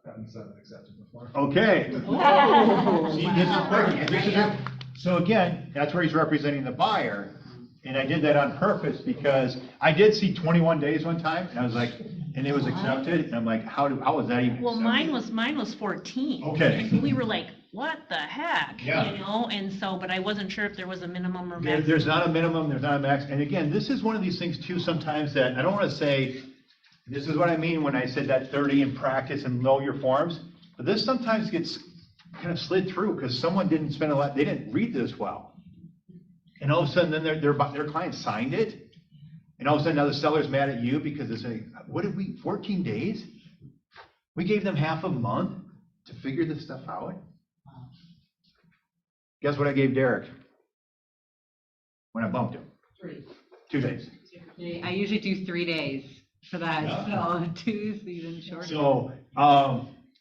C: Gotten 7 accepted before.
A: Okay. See, this is perfect. This is it. So again, that's where he's representing the buyer. And I did that on purpose because I did see 21 days one time and I was like, and it was accepted. And I'm like, how was that even
G: Well,
A: accepted?
G: mine was 14.
A: Okay.
G: We were like, what the heck?
A: Yeah.
G: You know, and so, but I wasn't sure if there was a minimum or maximum.
A: There's not a minimum, there's not a max. And again, this is one of these things too sometimes that I don't want to say, this is what I mean when I said that 30 in practice and know your forms. But this sometimes gets kind of slid through because someone didn't spend a lot, they didn't read this well. And all of a sudden then their client signed it. And all of a sudden now the seller's mad at you because they're saying, what did we, 14 days? We gave them half a month to figure this stuff out. Guess what I gave Derek when I bumped him? 2 days.
D: I usually do 3 days for that, so 2 is even shorter.
A: So,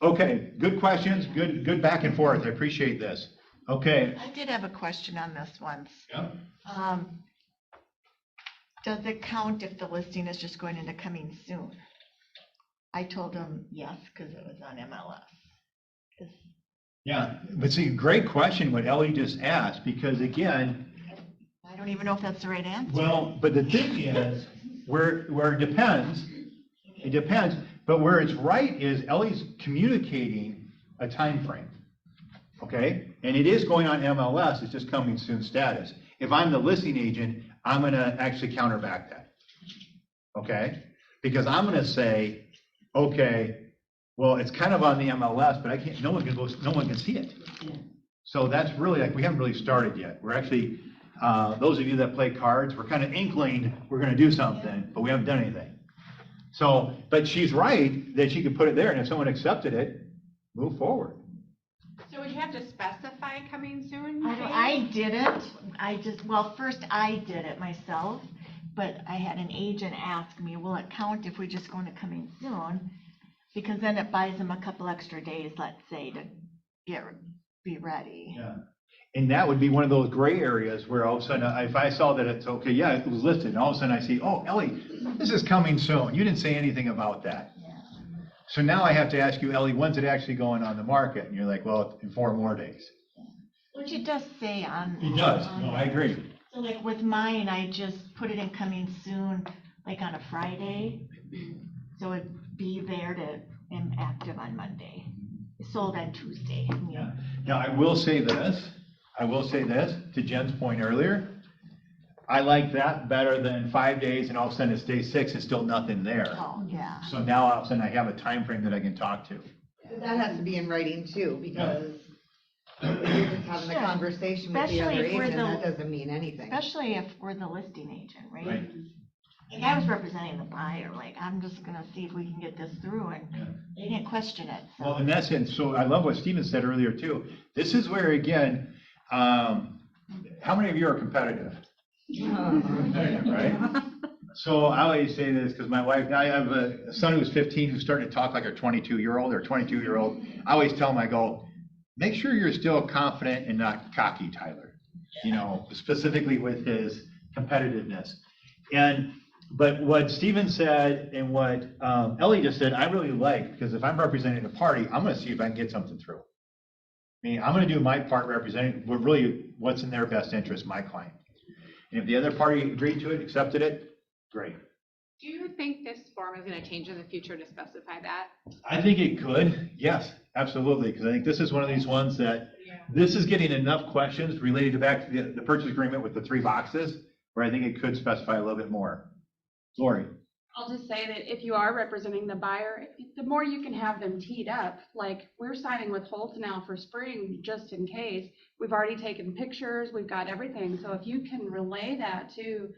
A: okay, good questions, good back and forth. I appreciate this. Okay.
H: I did have a question on this once.
A: Yeah.
H: Does it count if the listing is just going into coming soon? I told him yes, because it was on MLS.
A: Yeah, but see, great question what Ellie just asked, because again,
H: I don't even know if that's the right answer.
A: well, but the thing is, where it depends, but where it's right is Ellie's communicating a time frame. Okay, and it is going on MLS, it's just coming soon status. If I'm the listing agent, I'm gonna actually counterback that. Okay, because I'm gonna say, okay, well, it's kind of on the MLS, but I can't, no one can see it. So that's really like, we haven't really started yet. We're actually, those of you that play cards, we're kind of inkling we're gonna do something, but we haven't done anything. So, but she's right that she could put it there, and if someone accepted it, move forward.
F: So would you have to specify coming soon?
H: I didn't. Well, first I did it myself, but I had an agent ask me, will it count if we just go into coming soon? Because then it buys them a couple extra days, let's say, to be ready.
A: Yeah. And that would be one of those gray areas where all of a sudden, if I saw that it's okay, yeah, it was listed, and all of a sudden I see, oh, Ellie, this is coming soon. You didn't say anything about that.
H: Yeah.
A: So now I have to ask you, Ellie, when's it actually going on the market? And you're like, well, in 4 more days.
H: Which it does say on.
A: It does. No, I agree.
H: So like with mine, I just put it in coming soon like on a Friday. So it'd be there to, and active on Monday. Sold on Tuesday. I mean,
A: Yeah. Now, I will say this, to Jen's point earlier. I like that better than 5 days and all of a sudden it's day 6 and still nothing there.
H: Oh, yeah.
A: So now all of a sudden I have a time frame that I can talk to.
E: But that has to be in writing too, because if you're just having a conversation with the
H: Especially
E: other
H: if we're
E: agent,
H: the-
E: that doesn't mean anything.
H: Especially if we're the listing agent, right?
A: Right.
H: Like I was representing the buyer, like, I'm just gonna see if we can get this through, and they didn't question it, so.
A: Well, in that sense, so I love what Steven said earlier too. This is where, again, how many of you are competitive? Competitive, right? So I always say this because my wife, I have a son who's 15 who's starting to talk like a 22-year-old or 22-year-old. I always tell him, I go, make sure you're still confident and not cocky, Tyler. You know, specifically with his competitiveness. But what Steven said and what Ellie just said, I really like, because if I'm representing a party, I'm going to see if I can get something through. I mean, I'm going to do my part representing what's in their best interest, my client. And if the other party agreed to it, accepted it, great.
F: Do you think this form is going to change in the future to specify that?
A: I think it could, yes, absolutely, because I think this is one of these ones that, this is getting enough questions related to back to the purchase agreement with the 3 boxes, where I think it could specify a little bit more. Lori?
I: I'll just say that if you are representing the buyer, the more you can have them teed up, like we're signing with Holt now for spring, just in case. We've already taken pictures, we've got everything. So if you can relay that to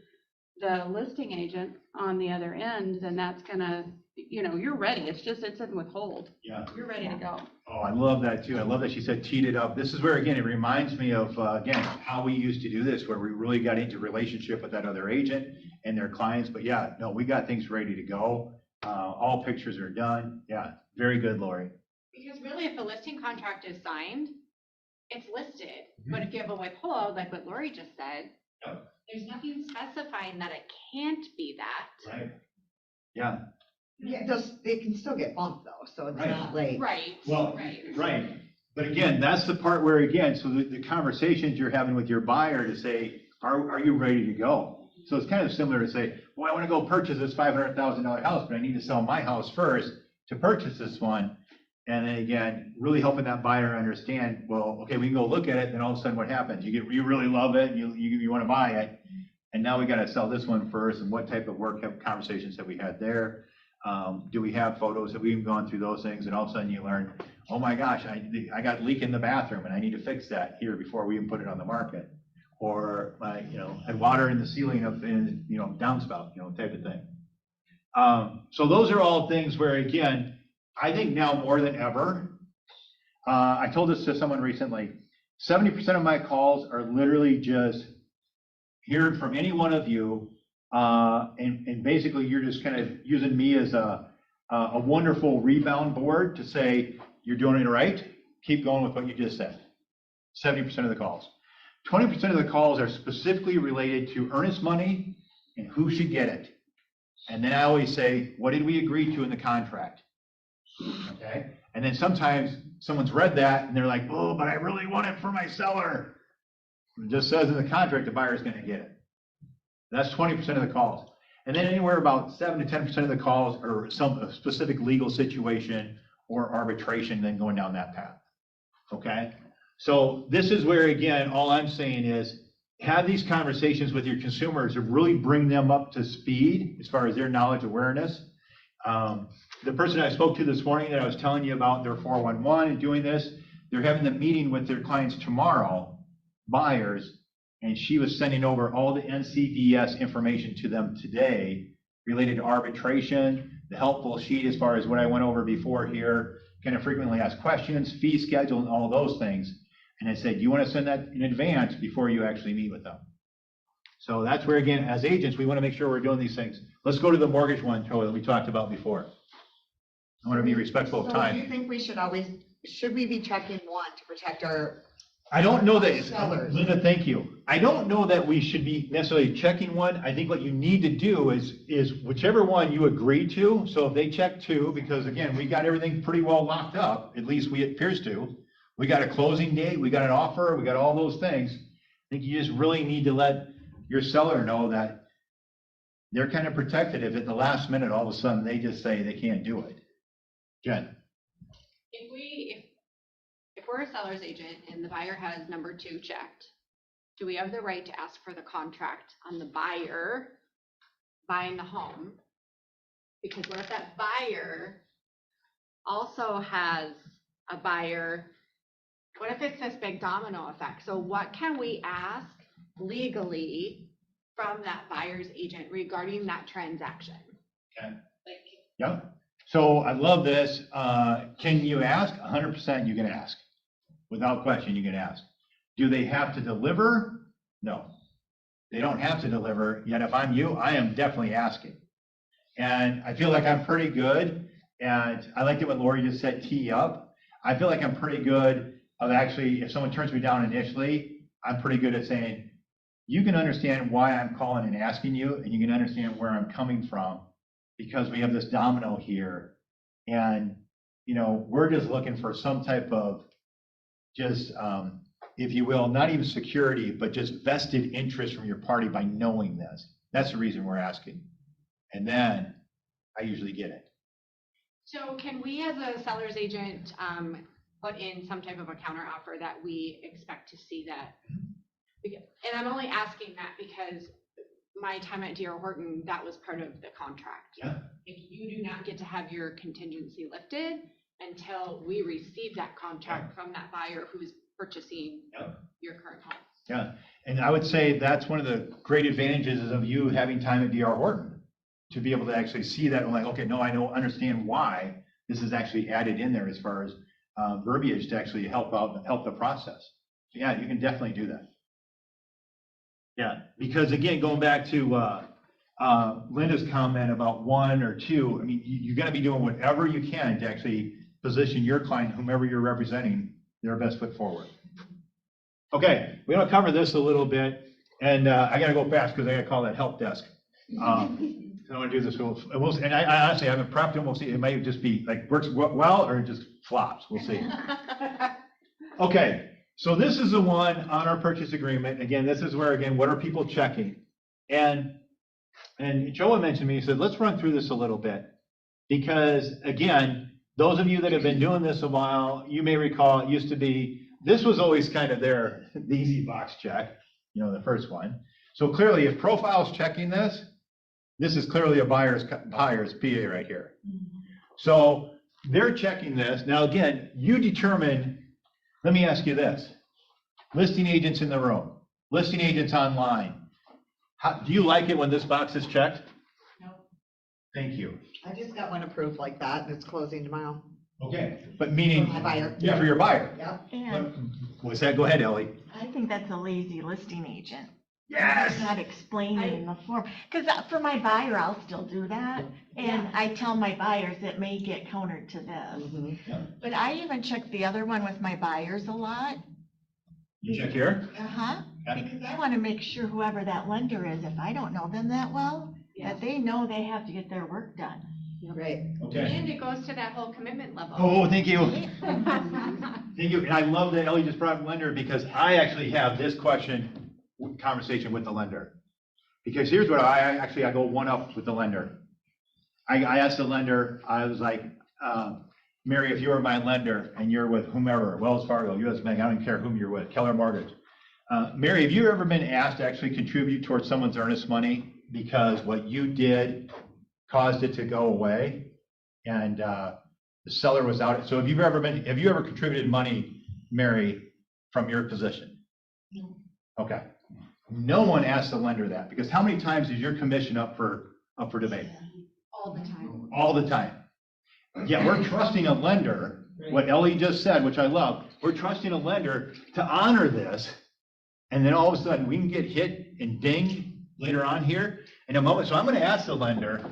I: the listing agent on the other end, then that's gonna, you know, you're ready. It's in with Holt.
A: Yeah.
I: You're ready to go.
A: Oh, I love that too. I love that she said teed it up. This is where, again, it reminds me of, again, how we used to do this, where we really got into relationship with that other agent and their clients. But yeah, no, we got things ready to go. All pictures are done. Yeah, very good, Lori.
F: Because really, if the listing contract is signed, it's listed. But if you have a withhold, like what Lori just said,
A: Yep.
F: there's nothing specifying that it can't be that.
A: Right. Yeah.
E: Yeah, they can still get bumped though, so it's
A: Right.
E: not like.
F: Right.
A: Well,
F: Right.
A: right. But again, that's the part where, again, so the conversations you're having with your buyer to say, are you ready to go? So it's kind of similar to say, well, I want to go purchase this $500,000 house, but I need to sell my house first to purchase this one. And then again, really helping that buyer understand, well, okay, we can go look at it, then all of a sudden what happens? You really love it, and you want to buy it, and now we got to sell this one first, and what type of conversations have we had there? Do we have photos? Have we even gone through those things? And all of a sudden you learn, oh my gosh, I got a leak in the bathroom and I need to fix that here before we even put it on the market. Or had water in the ceiling up in, downspout, type of thing. So those are all things where, again, I think now more than ever, I told this to someone recently, 70% of my calls are literally just hearing from any one of you. And basically you're just kind of using me as a wonderful rebound board to say, you're doing it right, keep going with what you just said. 70% of the calls. 20% of the calls are specifically related to earnest money and who should get it. And then I always say, what did we agree to in the contract? Okay. And then sometimes someone's read that and they're like, oh, but I really want it for my seller. It just says in the contract, the buyer's going to get it. That's 20% of the calls. And then anywhere about 7 to 10% of the calls are some specific legal situation or arbitration, then going down that path. Okay? So this is where, again, all I'm saying is have these conversations with your consumers to really bring them up to speed as far as their knowledge awareness. The person I spoke to this morning that I was telling you about their 411 and doing this, they're having the meeting with their clients tomorrow, buyers, and she was sending over all the NCDS information to them today related to arbitration, the helpful sheet as far as what I went over before here, kind of frequently asked questions, fee schedule, and all those things. And I said, you want to send that in advance before you actually meet with them. So that's where, again, as agents, we want to make sure we're doing these things. Let's go to the mortgage one, Joe, that we talked about before. I want to be respectful of time.
E: So do you think we should we be checking one to protect our?
A: I don't know that,
E: Sellers.
A: Linda, thank you. I don't know that we should be necessarily checking one. I think what you need to do is whichever one you agree to. So if they check 2, because again, we got everything pretty well locked up, at least it appears to. We got a closing date, we got an offer, we got all those things. I think you just really need to let your seller know that they're kind of protected if at the last minute, all of a sudden, they just say they can't do it. Jen?
F: If we're a seller's agent and the buyer has number 2 checked, do we have the right to ask for the contract on the buyer buying the home? Because what if that buyer also has a buyer? What if it's this big domino effect? So what can we ask legally from that buyer's agent regarding that transaction?
A: Okay.
F: Like,
A: Yep. So I love this. Can you ask? 100% you can ask. Without question, you can ask. Do they have to deliver? No. They don't have to deliver, yet if I'm you, I am definitely asking. And I feel like I'm pretty good, and I liked it when Lori just said tee up. I feel like I'm pretty good of actually, if someone turns me down initially, I'm pretty good at saying, you can understand why I'm calling and asking you, and you can understand where I'm coming from, because we have this domino here. And, you know, we're just looking for some type of just, if you will, not even security, but just vested interest from your party by knowing this. That's the reason we're asking. And then I usually get it.
F: so can we, as a seller's agent, put in some type of a counter offer that we expect to see that? And I'm only asking that because my time at D.R. Horton, that was part of the contract.
A: Yeah.
F: If you do not get to have your contingency lifted until we receive that contract from that buyer who's purchasing your current home.
A: Yeah, and I would say that's one of the great advantages of you having time at D.R. Horton, to be able to actually see that and like, okay, no, I know, understand why this is actually added in there as far as verbiage to actually help the process. So yeah, you can definitely do that. Yeah, because again, going back to Linda's comment about 1 or 2, I mean, you got to be doing whatever you can to actually position your client, whomever you're representing, their best foot forward. Okay, we're gonna cover this a little bit, and I gotta go fast because I gotta call that help desk. I want to do this, and I honestly haven't prepped them. We'll see. It might just be like works well or it just flops. We'll see. Okay, so this is the one on our purchase agreement. Again, this is where, again, what are people checking? And Joe mentioned to me, he said, let's run through this a little bit. Because again, those of you that have been doing this a while, you may recall it used to be, this was always kind of the easy box check, you know, the first one. So clearly, if Profile's checking this, this is clearly a buyer's PA right here. So they're checking this. Now, again, you determine, let me ask you this. Listing agents in the room, listing agents online. Do you like it when this box is checked?
E: No.
A: Thank you.
E: I just got one approved like that, and it's closing tomorrow.
A: Okay, but meaning.
E: For my buyer.
A: Yeah, for your buyer.
E: Yep.
H: And
A: What's that? Go ahead, Ellie.
H: I think that's a lazy listing agent.
A: Yes.
H: Not explaining in the form, because for my buyer, I'll still do that, and I tell my buyers it may get countered to this. But I even check the other one with my buyers a lot.
A: You check here?
H: Uh-huh,
A: Okay.
H: because I want to make sure whoever that lender is, if I don't know them that well, that they know they have to get their work done.
E: Right.
A: Okay.
F: And it goes to that whole commitment level.
A: Oh, thank you. Thank you. And I love that Ellie just brought up lender, because I actually have this conversation with the lender. Because here's what I go one up with the lender. I asked the lender, I was like, Mary, if you were my lender and you're with whomever, Wells Fargo, US Bank, I don't care whom you're with, Keller Mortgage. Mary, have you ever been asked to actually contribute towards someone's earnest money because what you did caused it to go away and the seller was out? So have you ever contributed money, Mary, from your position?
H: No.
A: Okay. No one asks the lender that, because how many times is your commission up for debate?
F: All the time.
A: All the time. Yeah, we're trusting a lender, what Ellie just said, which I love, we're trusting a lender to honor this, and then all of a sudden we can get hit and dinged later on here in a moment. So I'm gonna ask the lender,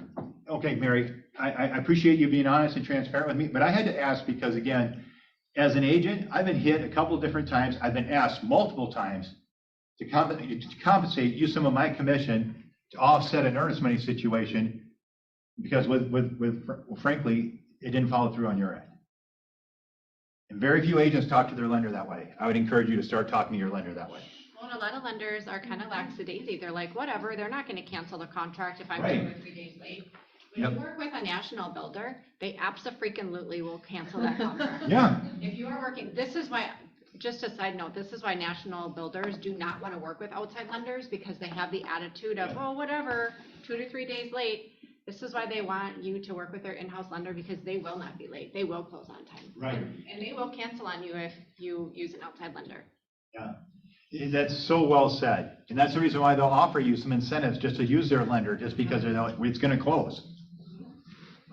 A: okay, Mary, I appreciate you being honest and transparent with me, but I had to ask because, again, as an agent, I've been hit a couple different times. I've been asked multiple times to compensate, use some of my commission to offset an earnest money situation, because frankly, it didn't follow through on your end. And very few agents talk to their lender that way. I would encourage you to start talking to your lender that way.
F: Well, a lot of lenders are kind of lackadaisy. They're like, whatever, they're not gonna cancel the contract if I'm 2
A: Right.
F: or 3 days late. When you work with a national builder, they abso-freaking-lutely will cancel that contract.
A: Yeah,
F: If you are working, this is why, just a side note, this is why national builders do not want to work with outside lenders, because they have the attitude of, oh, whatever, 2 to 3 days late. This is why they want you to work with their in-house lender, because they will not be late. They will close on time.
A: right.
F: And they will cancel on you if you use an outside lender.
A: That's so well said. And that's the reason why they'll offer you some incentives just to use their lender, just because they know it's gonna close.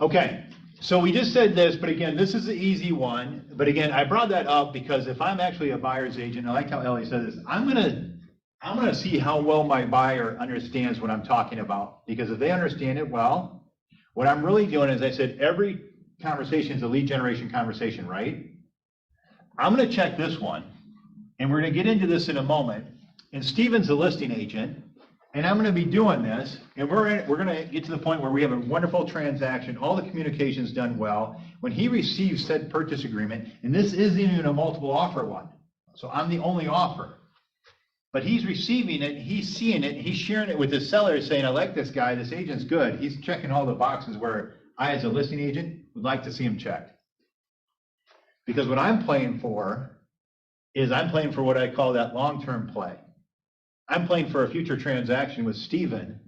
A: Okay, so we just said this, but again, this is the easy one. But again, I brought that up because if I'm actually a buyer's agent, I like how Ellie said this, I'm gonna see how well my buyer understands what I'm talking about. Because if they understand it well, what I'm really doing is, I said, every conversation is a lead generation conversation, right? I'm gonna check this one, and we're gonna get into this in a moment. And Steven's a listing agent, and I'm gonna be doing this, and we're gonna get to the point where we have a wonderful transaction, all the communication's done well. When he receives said purchase agreement, and this isn't even a multiple offer one, so I'm the only offer. But he's receiving it, he's seeing it, he's sharing it with his seller, saying, I like this guy, this agent's good. He's checking all the boxes where I, as a listing agent, would like to see him checked. Because what I'm playing for is I'm playing for what I call that long-term play. I'm playing for a future transaction with Steven,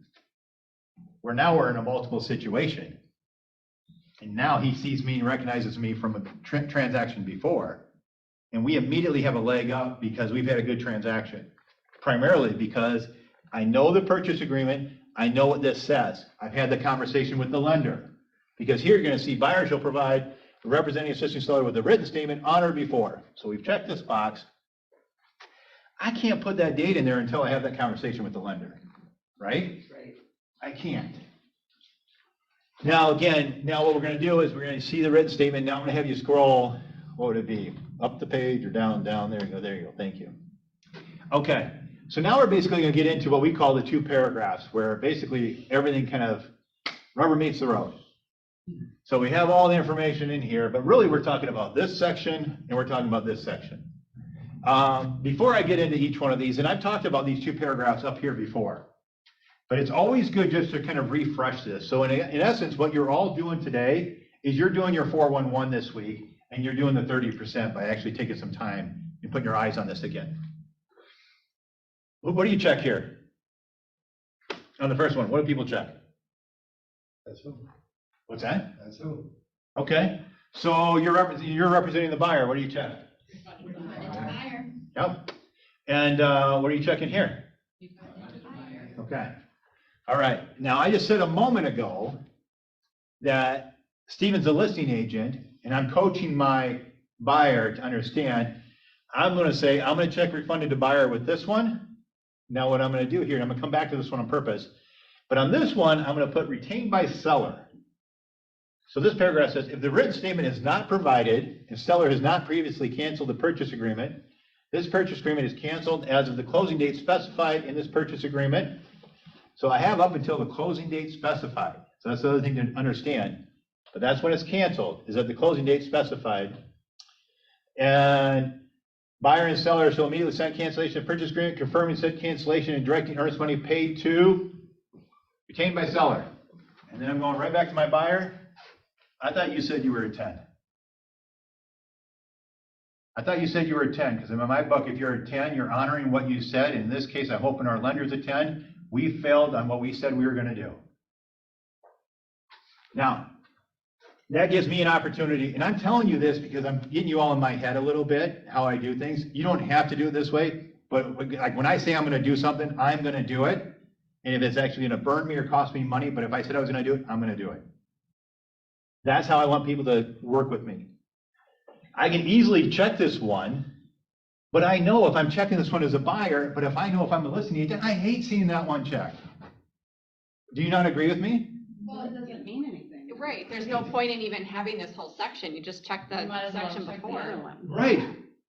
A: where now we're in a multiple situation. And now he sees me and recognizes me from a transaction before. And we immediately have a leg up because we've had a good transaction. Primarily because I know the purchase agreement, I know what this says. I've had the conversation with the lender. Because here you're gonna see buyers shall provide the representing assisting seller with a written statement on or before. So we've checked this box. I can't put that date in there until I have that conversation with the lender, right?
E: Right.
A: I can't. Now, again, now what we're gonna do is we're gonna see the written statement. Now I'm gonna have you scroll, what would it be? Up the page or down, there you go, thank you. Okay, so now we're basically gonna get into what we call the 2 paragraphs, where basically everything kind of rubber meets the road. So we have all the information in here, but really we're talking about this section and we're talking about this section. Before I get into each one of these, and I've talked about these 2 paragraphs up here before, but it's always good just to kind of refresh this. So in essence, what you're all doing today is you're doing your 411 this week, and you're doing the 30% by actually taking some time and putting your eyes on this again. What do you check here? On the first one, what do people check?
C: That's who.
A: What's that?
C: That's who.
A: Okay, so you're representing the buyer. What do you check?
B: Buyer.
A: Yep. And what are you checking here? Okay. All right. Now, I just said a moment ago that Steven's a listing agent, and I'm coaching my buyer to understand. I'm going to say, I'm going to check refunded to buyer with this one. Now, what I'm going to do here, and I'm going to come back to this one on purpose, but on this one, I'm going to put retained by seller. So this paragraph says, if the written statement is not provided, and seller has not previously canceled the purchase agreement, this purchase agreement is canceled as of the closing date specified in this purchase agreement. So I have up until the closing date specified. So that's the other thing to understand. But that's when it's canceled, is at the closing date specified. And buyer and seller shall immediately send cancellation of purchase agreement, confirming said cancellation and directing earnest money paid to retained by seller. And then I'm going right back to my buyer. I thought you said you were a 10. I thought you said you were a 10, because in my book, if you're a 10, you're honoring what you said. In this case, I'm hoping our lender's a 10. We failed on what we said we were going to do. Now, that gives me an opportunity, and I'm telling you this because I'm getting you all in my head a little bit, how I do things. You don't have to do it this way, but like when I say I'm going to do something, I'm going to do it. And if it's actually going to burn me or cost me money, but if I said I was going to do it, I'm going to do it. That's how I want people to work with me. I can easily check this one, but I know if I'm checking this one as a buyer, but if I know if I'm a listing agent, I hate seeing that one checked. Do you not agree with me?
I: Well, it doesn't mean anything.
F: Right, there's no point in even having this whole section. You just check the section before.
A: Right,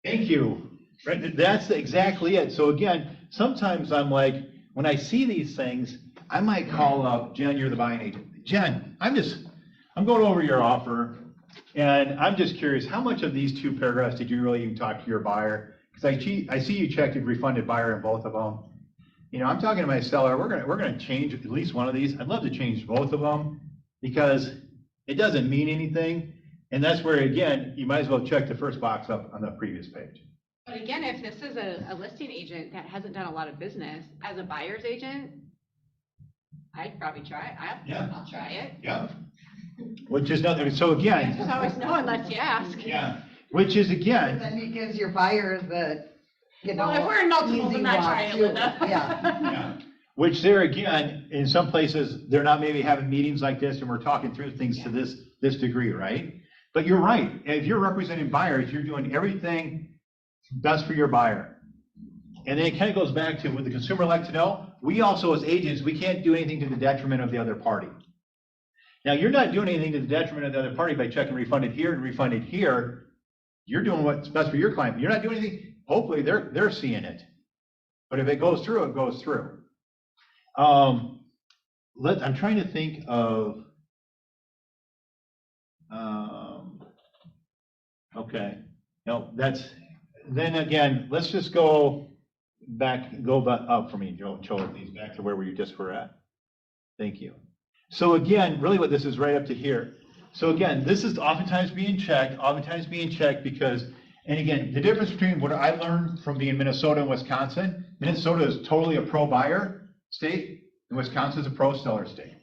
A: thank you. Right, that's exactly it. So again, sometimes I'm like, when I see these things, I might call up, Jen, you're the buying agent. Jen, I'm going over your offer, and I'm just curious, how much of these 2 paragraphs did you really even talk to your buyer? Because I see you checked and refunded buyer in both of them. You know, I'm talking to my seller, we're gonna change at least one of these. I'd love to change both of them because it doesn't mean anything. And that's where, again, you might as well check the first box up on the previous page.
F: But again, if this is a listing agent that hasn't done a lot of business, as a buyer's agent, I'd probably try it.
A: Yeah.
F: I'll try it.
A: Yeah. Which is nothing, so
F: You
A: again,
F: just always know unless you ask.
A: yeah, which is again,
E: Then it gives your buyers the, you know.
I: Well, if we're in multiples,
E: easy
I: I'm not
E: walk
I: trying it,
E: too.
I: Linda.
E: Yeah.
A: yeah. Which there again, in some places, they're not maybe having meetings like this and we're talking through things to this degree, right? But you're right, if you're representing buyers, you're doing everything best for your buyer. And then it kind of goes back to, would the consumer like to know? We also, as agents, we can't do anything to the detriment of the other party. Now, you're not doing anything to the detriment of the other party by checking refunded here and refunded here. You're doing what's best for your client. You're not doing anything, hopefully they're seeing it. But if it goes through, it goes through. I'm trying to think of, okay, no, then again, let's just go up for me, Joe, please, back to where we just were at. Thank you. So again, really what this is right up to here. So again, this is oftentimes being checked because, and again, the difference between what I learned from being in Minnesota and Wisconsin, Minnesota is totally a pro-buyer state, and Wisconsin is a pro-seller state.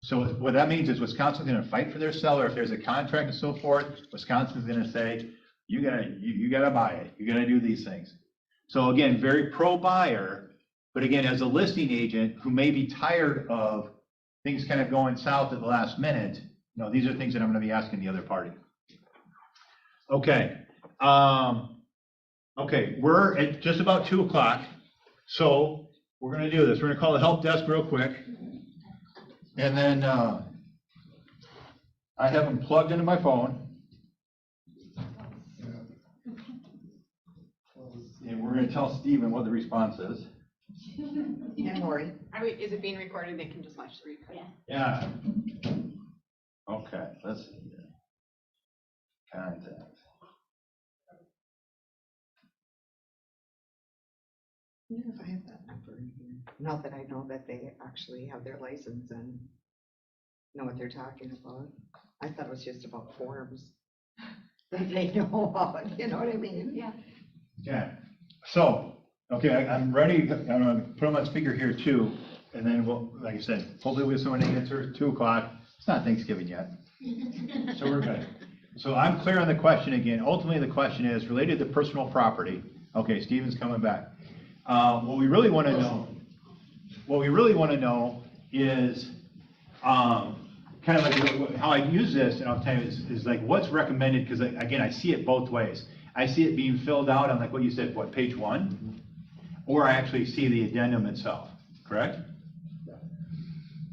A: So what that means is Wisconsin's gonna fight for their seller. If there's a contract and so forth, Wisconsin's gonna say, you gotta buy it, you gotta do these things. So again, very pro-buyer, but again, as a listing agent who may be tired of things kind of going south at the last minute, you know, these are things that I'm gonna be asking the other party. Okay, okay, we're at just about 2 o'clock, so we're gonna do this. We're gonna call the help desk real quick. And then I have them plugged into my phone. And we're gonna tell Steven what the response is.
E: And Lori.
F: Is it being recorded? They can just watch the replay.
A: Yeah. Okay, let's see here. Contact.
E: Wonder if I have that number in here. Not that I know that they actually have their license and know what they're talking about. I thought it was just about forms that they know about, you know what I mean?
F: Yeah.
A: Yeah, so, okay, I'm ready. I'm gonna put them on speaker here too. And then we'll, like I said, hopefully we have someone to answer 2 o'clock. It's not Thanksgiving yet. So we're good. So I'm clear on the question again. Ultimately, the question is related to personal property. Okay, Steven's coming back. What we really want to know is kind of like how I use this, and I'll tell you, is like what's recommended, because again, I see it both ways. I see it being filled out on, like what you said, what, page 1? Or I actually see the addendum itself, correct?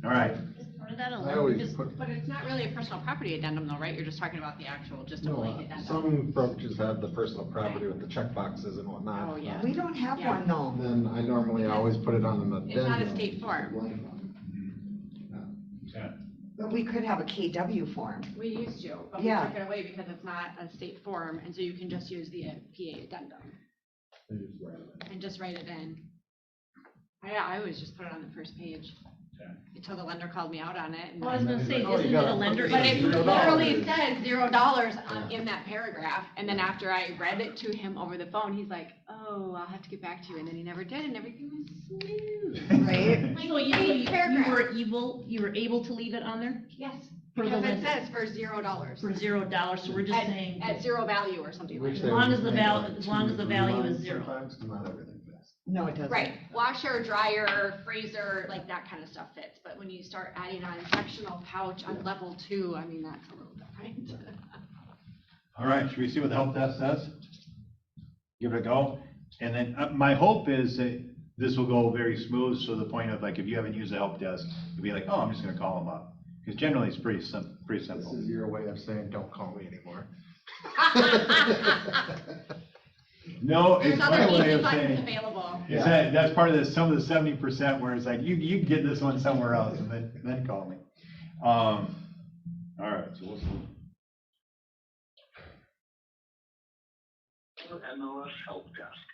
A: All right.
G: Part of that
C: I
G: alone,
C: always
G: because
C: put,
F: But it's not really a personal property addendum though, right? You're just talking about the actual, just a blank addendum.
C: some brokerages have the personal property with the check boxes and whatnot.
F: Oh, yeah.
E: We don't have
F: Yeah.
E: one, no.
C: Then I normally always put it on an addendum.
F: It's not a state form.
A: Yeah.
E: But we could have a KW form.
F: We used to, but we
E: Yeah.
F: took it away because it's not a state form, and so you can just use the PA addendum and just write it in. I always just put it on the first page.
A: Okay.
F: Until the lender called me out on it. And
G: well, I was gonna say,
C: Oh, you
G: isn't it
C: gotta
G: a
C: put
G: lender
C: this
F: But
C: in
F: it
G: issue?
F: literally says $0 in that paragraph, and then after I read it to him over the phone, he's like, oh, I'll have to get back to you, and then he never did, and everything was smooth.
E: Right.
G: So you were able to leave it on there
F: Yes,
G: For the
F: because it
G: lender.
F: says for $0.
G: for $0, so we're just saying,
F: At zero value or something like
C: Which
F: that.
C: they
G: long as
C: would
G: the
C: make
G: val-
C: like
G: as long
C: 2
G: as the
C: to 3
G: value is
C: lines
G: 0.
C: sometimes, 'cause not everything fits.
E: No, it doesn't.
F: Right, washer, dryer, freezer, like that kind of stuff fits, but when you start adding on sectional couch on level 2, I mean, that's a little different.
A: All right, should we see what the help desk says? Give it a go. And then my hope is that this will go very smooth, so the point of like, if you haven't used the help desk, you'll be like, oh, I'm just gonna call them up. Because generally it's pretty
C: This
A: simple.
C: is your way of saying, don't call me anymore.
A: No,
F: There's
A: it's
F: other
A: my way
F: easy
A: of
F: buttons
A: saying,
F: available.
A: is that's part of the, some of the 70% where it's like, you can get this one somewhere else and then call me. All right, so we'll see.
J: our MLS help desk.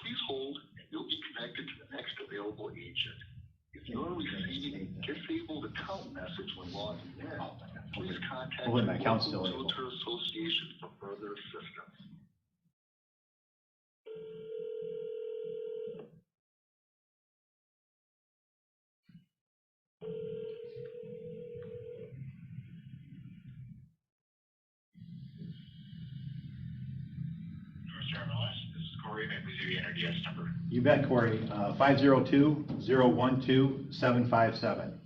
J: Please hold and you'll be connected to the next available agent. If you are receiving a disabled account message when logging in, please contact
A: Well, my
J: your
A: account's
J: local
A: still able.
J: realtor association for further assistance. This is Corey. May I please have your NRDS number?
A: You bet, Corey. 502-012-757.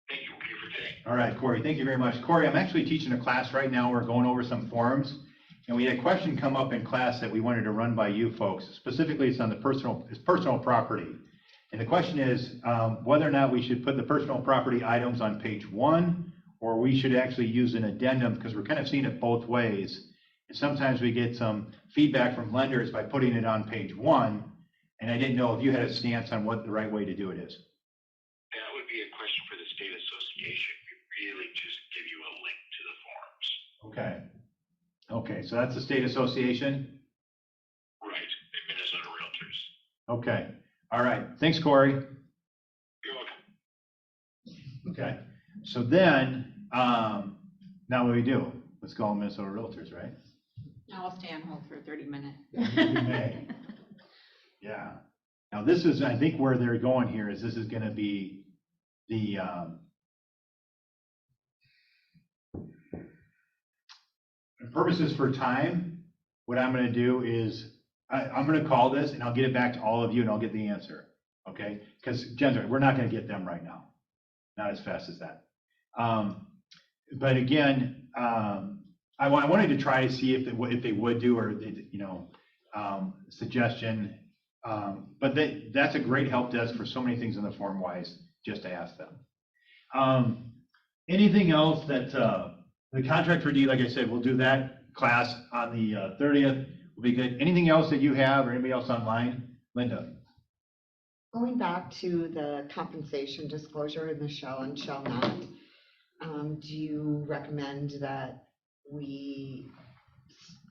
J: Thank you. Okay for today.
A: All right, Corey, thank you very much. Corey, I'm actually teaching a class right now. We're going over some forms. And we had a question come up in class that we wanted to run by you folks. Specifically, it's on the personal property. And the question is whether or not we should put the personal property items on page 1, or we should actually use an addendum, because we're kind of seeing it both ways. And sometimes we get some feedback from lenders by putting it on page 1. And I didn't know if you had a stance on what the right way to do it is.
J: That would be a question for the state association. We really just give you a link to the forms.
A: Okay. Okay, so that's the state association?
J: Right, the Minnesota Realtors.
A: Okay, all right. Thanks, Corey.
J: You're welcome.
A: Okay, so then, now what do we do? Let's call Minnesota Realtors, right?
F: Now I'll stay on hold for 30 minutes.
A: We may. Yeah. Now this is, I think where they're going here is this is gonna be the, purposes for time. What I'm gonna do is, I'm gonna call this and I'll get it back to all of you and I'll get the answer, okay? Because generally, we're not gonna get them right now. Not as fast as that. But again, I wanted to try to see if they would do, or, suggestion. But that's a great help desk for so many things in the form wise, just to ask them. Anything else that, the contract for D, like I said, we'll do that class on the 30th, will be good. Anything else that you have or anybody else online? Linda?
E: Going back to the compensation disclosure in the shall and shall not, do you recommend that we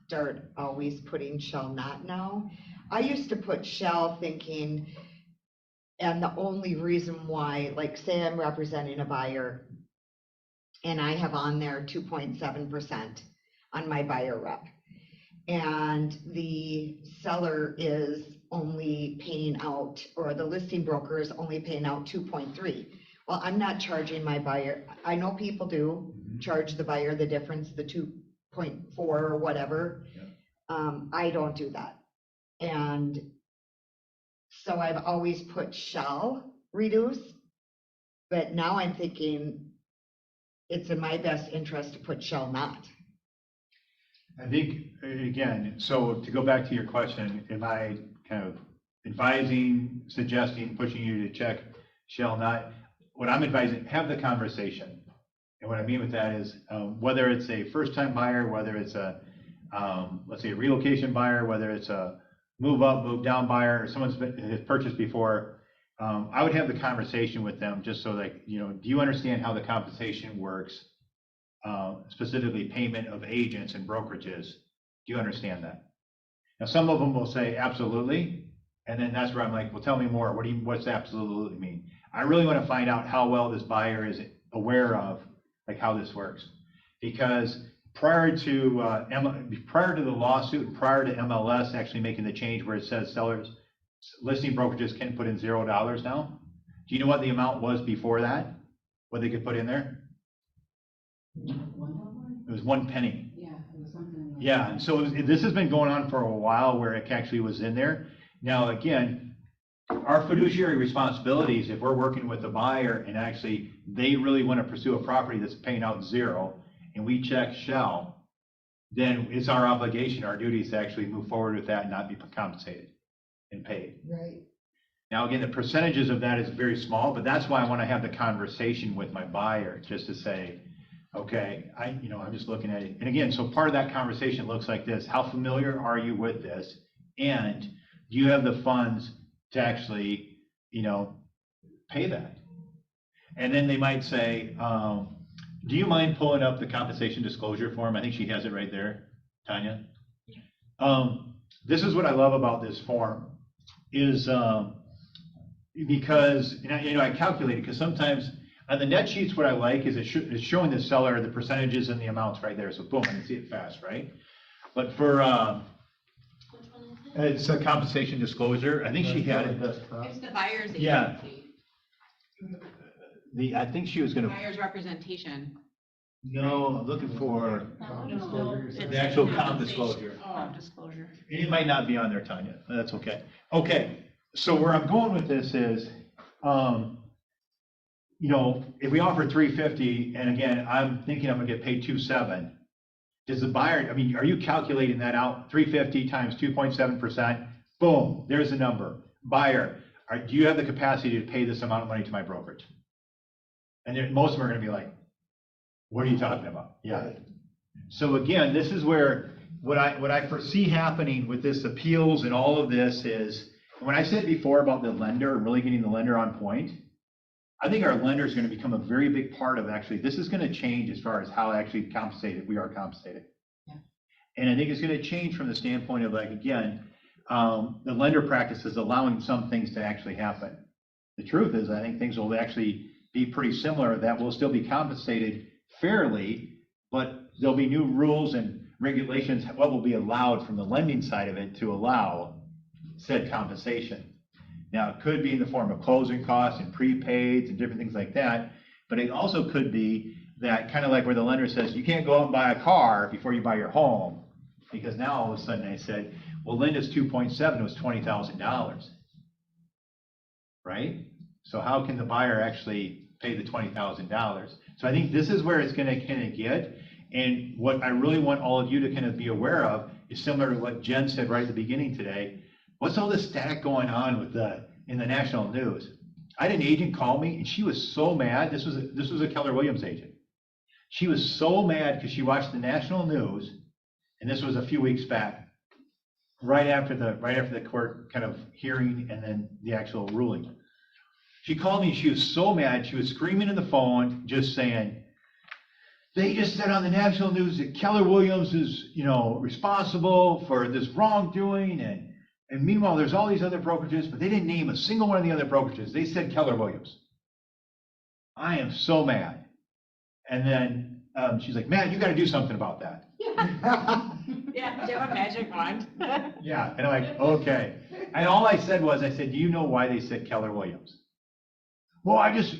E: start always putting shall not now? I used to put shall thinking, and the only reason why, like say I'm representing a buyer and I have on there 2.7% on my buyer rep, and the seller is only paying out, or the listing broker is only paying out 2.3. Well, I'm not charging my buyer. I know people do charge the buyer the difference, the 2.4 or whatever.
A: Yeah.
E: I don't do that. And so I've always put shall reduce, but now I'm thinking it's in my best interest to put shall not.
A: I think, again, so to go back to your question, am I kind of advising, suggesting, pushing you to check shall not? What I'm advising, have the conversation. And what I mean with that is whether it's a first-time buyer, whether it's a, let's say a relocation buyer, whether it's a move up, move down buyer, or someone's has purchased before, I would have the conversation with them just so that, do you understand how the compensation works? Specifically payment of agents and brokerages. Do you understand that? Now, some of them will say absolutely, and then that's where I'm like, well, tell me more. What's absolutely mean? I really want to find out how well this buyer is aware of like how this works, because prior to the lawsuit and prior to MLS actually making the change where it says sellers listing brokerages can put in $0 now. Do you know what the amount was before that? What they could put in there? It was 1 penny.
D: Yeah, it was something like.
A: Yeah, and so this has been going on for a while where it actually was in there. Now, again, our fiduciary responsibilities, if we're working with a buyer and actually they really want to pursue a property that's paying out 0, and we check shall, then it's our obligation, our duty is to actually move forward with that and not be compensated and paid.
E: Right.
A: Now, again, the percentages of that is very small, but that's why I want to have the conversation with my buyer, just to say, okay, I'm just looking at it. And again, so part of that conversation looks like this. How familiar are you with this? And do you have the funds to actually, pay that? And then they might say, Do you mind pulling up the compensation disclosure form? I think she has it right there, Tanya. This is what I love about this form is, because, I calculated, because sometimes on the net sheets, what I like is it's showing the seller, the percentages and the amounts right there. So boom, I can see it fast, right? But for, it's a compensation disclosure. I think she had it.
F: It's the buyer's
A: Yeah.
F: agency,
A: I think she was gonna,
F: buyer's representation.
A: no, I'm looking for
G: It's
A: the actual comp disclosure.
G: Comp disclosure.
A: It might not be on there, Tanya. That's okay. Okay, so where I'm going with this is, if we offer $350, and again, I'm thinking I'm gonna get paid $2.7, does the buyer, are you calculating that out? $350 times 2.7%, boom, there's the number. Buyer, do you have the capacity to pay this amount of money to my brokerage? And most of them are gonna be like, what are you talking about? Yeah. So again, this is where, what I foresee happening with this appeals and all of this is, when I said before about the lender, really getting the lender on point, I think our lender is going to become a very big part of this is going to change as far as how actually we are compensated.
H: Yeah.
A: And I think it's going to change from the standpoint of the lender practice is allowing some things to actually happen. The truth is, I think things will actually be pretty similar, that will still be compensated fairly, but there'll be new rules and regulations, what will be allowed from the lending side of it to allow said compensation. Now, it could be in the form of closing costs and prepaids and different things like that, but it also could be that kind of like where the lender says, you can't go out and buy a car before you buy your home, because now all of a sudden I said, well, Linda's 2.7 was $20,000, right? So how can the buyer actually pay the $20,000? So I think this is where it's gonna kind of get, and what I really want all of you to kind of be aware of is similar to what Jen said right at the beginning today. What's all this static going on in the national news? I had an agent call me, and she was so mad. This was a Keller Williams agent. She was so mad because she watched the national news, and this was a few weeks back, right after the court kind of hearing and then the actual ruling. She called me. She was so mad. She was screaming in the phone, just saying, they just said on the national news that Keller Williams is, responsible for this wrongdoing, and meanwhile, there's all these other brokerages, but they didn't name a single one of the other brokerages. They said Keller Williams. I am so mad. And then she's like, Matt, you got to do something about that.
F: Yeah, do you have a magic wand?
A: Yeah, and I'm like, okay. And all I said, do you know why they said Keller Williams? Well, I just,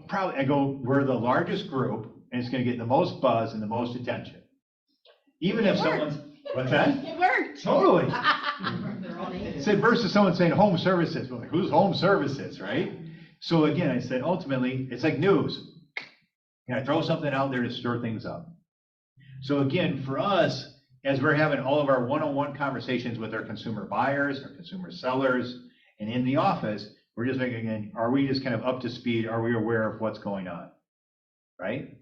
A: probably, I go, we're the largest group, and it's going to get the most buzz and the most attention. Even if someone's, what's that?
G: It worked.
A: Totally. It said versus someone saying home services. We're like, who's home services, right? So again, I said, ultimately, it's like news. I throw something out there to stir things up. So again, for us, as we're having all of our one-on-one conversations with our consumer buyers, our consumer sellers, and in the office, we're just making, are we just kind of up to speed? Are we aware of what's going on, right?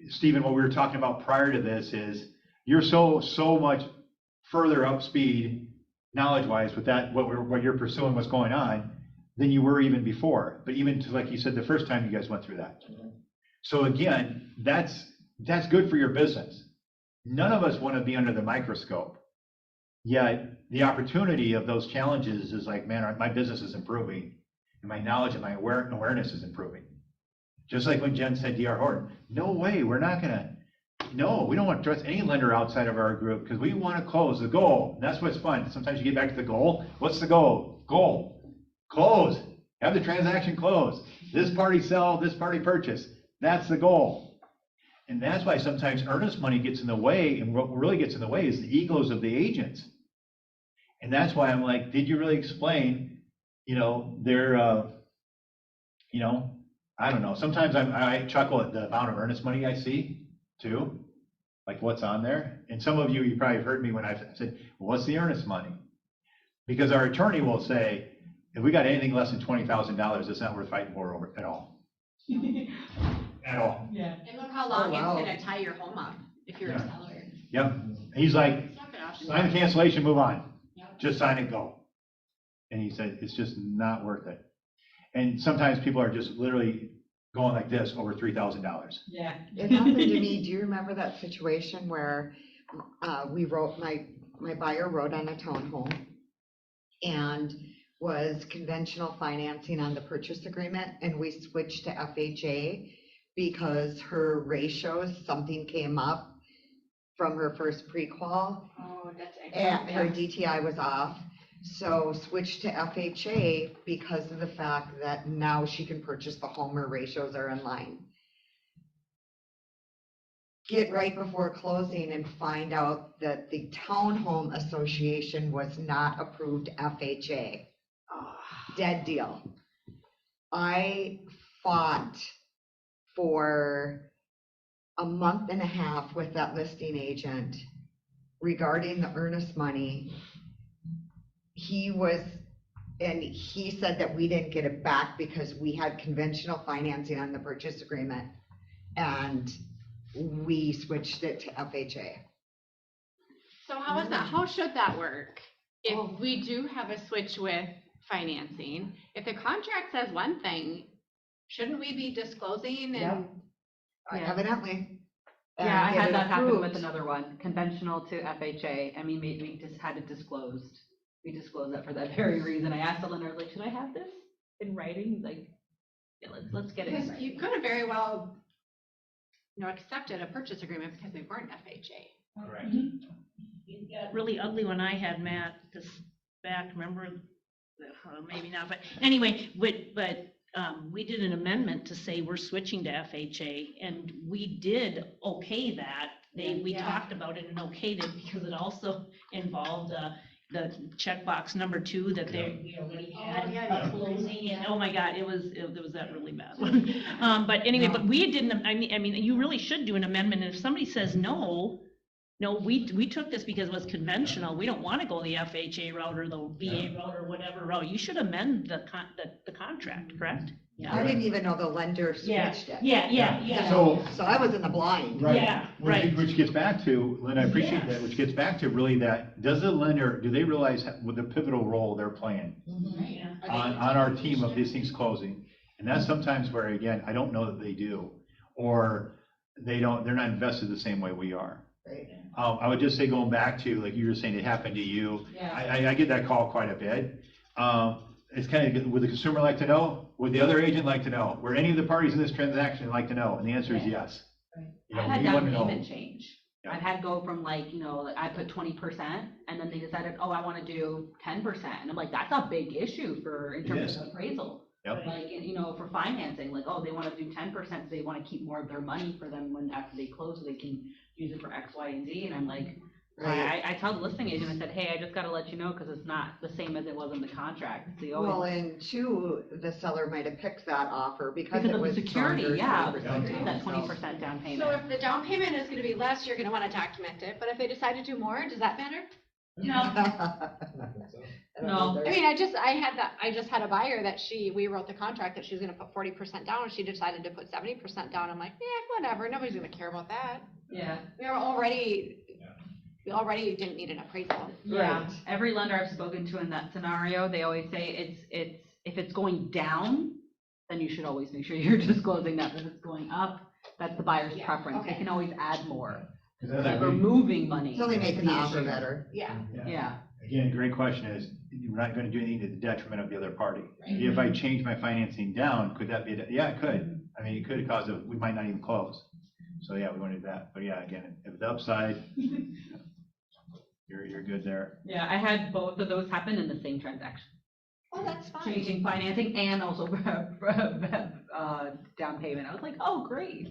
A: Stephen, what we were talking about prior to this is you're so much further up speed knowledge-wise with that, what you're pursuing, what's going on, than you were even before. But even to, like you said, the first time you guys went through that. So again, that's good for your business. None of us want to be under the microscope. Yet the opportunity of those challenges is like, man, my business is improving, and my knowledge and my awareness is improving. Just like when Jen said D.R. Horton, no way, we don't want to trust any lender outside of our group because we want to close the goal. And that's what's fun. Sometimes you get back to the goal. What's the goal? Close. Have the transaction close. This party sell, this party purchase. That's the goal. And that's why sometimes earnest money gets in the way, and what really gets in the way is the egos of the agents. And that's why I'm like, did you really explain, I don't know. Sometimes I chuckle at the amount of earnest money I see, too, like what's on there. And some of you probably have heard me when I've said, well, what's the earnest money? Because our attorney will say, if we got anything less than $20,000, it's not worth fighting for over at all. At all.
G: Yeah.
F: And look how long
E: wow.
F: it's gonna tie your home up if you're a seller.
A: Yep. He's like,
F: It's not gonna option.
A: sign the cancellation, move on.
F: Yep.
A: Just sign it, go. And he said, it's just not worth it. And sometimes people are just literally going like this over $3,000.
D: Yeah.
E: It happened to me, do you remember that situation where, we wrote, my buyer wrote on a townhome and was conventional financing on the purchase agreement, and we switched to FHA because her ratios, something came up from her first pre-qual,
F: Oh, that's
E: and her
F: excellent.
E: DTI was off. So switched to FHA because of the fact that now she can purchase the home, her ratios are in line. Get right before closing and find out that the Townhome Association was not approved FHA. Dead deal. I fought for a month and a half with that listing agent regarding the earnest money. He said that we didn't get it back because we had conventional financing on the purchase agreement, and we switched it to FHA.
F: So how is that, how should that work? If we do have a switch with financing, if the contract says one thing, shouldn't we be disclosing and?
D: Yeah.
E: Evidently.
D: Yeah, I
E: And get
D: had
E: it
D: that happen with
E: approved.
D: another one, conventional to FHA. I mean, we just had it disclosed. We disclosed that for that very reason. I asked the lender, I was like, should I have this in writing? He's like, yeah, let's get it in
F: Because
D: writing.
F: you could have very well, accepted a purchase agreement because they weren't FHA.
A: Correct.
G: It got really ugly when I had Matt this back, remember? Maybe not, but anyway, we did an amendment to say we're switching to FHA, and we did okay that. We
F: Yeah.
G: talked about it and okayed it because it also involved, the checkbox number 2 that we already had
F: yeah,
G: closing, and oh my God, it was that really bad one. But anyway, but we didn't, I mean, you really should do an amendment, and if somebody says no, we took this because it was conventional, we don't wanna go the FHA route or the VA route or whatever route, you should amend the contract, correct?
E: I didn't even know the lender
G: Yeah,
E: switched it.
G: yeah.
A: So,
E: I was in the blind.
A: right.
G: Yeah, right.
A: Which gets back to, Lynn, I appreciate that,
G: Yes.
A: which gets back to really that, does the lender, do they realize what the pivotal role they're playing
G: Yeah.
A: on our team of these things closing? And that's sometimes where, again, I don't know that they do, or they're not invested the same way we are.
E: Right.
A: I would just say, going back to, like you were saying, it happened to you.
D: Yeah.
A: I get that call quite a bit. It's kind of, would the consumer like to know? Would the other agent like to know? Were any of the parties in this transaction like to know? And the answer is yes. You know,
D: I've had
A: we want
D: down
A: to know.
D: payment change.
A: Yeah.
D: I've had go from like, I put 20% and then they decided, oh, I want to do 10%. And I'm like, that's a big issue in terms of appraisal.
A: Yep.
D: Like, for financing, like, oh, they want to do 10%, so they want to keep more of their money for them after they close, so they can use it for X, Y, and Z. And I'm like,
E: Right.
D: I tell the listing agent, I said, hey, I just got to let you know, because it's not the same as it was in the contract. It's the
E: Well,
D: always,
E: and 2, the seller might have picked that offer because
D: because
E: it
D: of the
E: was
D: security,
E: stronger,
D: yeah,
E: 20%
D: that
E: down,
D: 20% down payment.
F: So if the down payment is gonna be less, you're gonna wanna document it, but if they decide to do more, does that matter?
D: No,
E: I don't
D: No.
E: either.
F: I mean, I just had a buyer that we wrote the contract that she was gonna put 40% down, and she decided to put 70% down. I'm like, whatever, nobody's gonna care about that.
D: yeah.
F: We already didn't need an appraisal.
D: Yeah,
E: Right.
D: every lender I've spoken to in that scenario, they always say if it's going down, then you should always make sure you're disclosing that. If it's going up, that's the buyer's
F: Yeah,
D: preference. They
F: okay.
D: can always add more.
A: 'Cause as I
D: We're moving money.
E: It's only making the offer
D: issue.
E: better.
F: Yeah.
D: Yeah,
A: Again, great question is, we're not going to do anything to the detriment of the other party. If I change my financing down, could that be, yeah, it could. I mean, it could cause, we might not even close. So yeah, we want to do that. But yeah, again, if the upside, you're good there.
D: yeah, I had both of those happen in the same transaction.
F: Oh, that's fine.
D: Changing financing and also down payment. I was like, oh, great.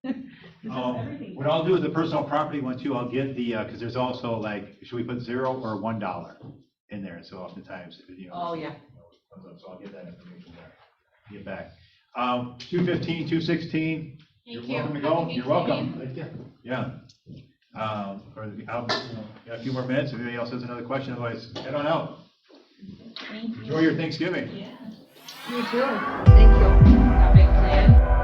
D: This is everything.
A: What I'll do with the personal property one too, I'll get the, because there's also like, should we put $0 or $1 in there? So oftentimes,
D: Oh, yeah.
A: So I'll get that information there. Get back. 215, 216, you're welcome to go. You're welcome. Yeah. Got a few more minutes. If anybody else has another question, otherwise head on out.
G: Thank you.
A: Enjoy your Thanksgiving.
G: Yeah.
E: You too. Thank you.
D: Got a big plan.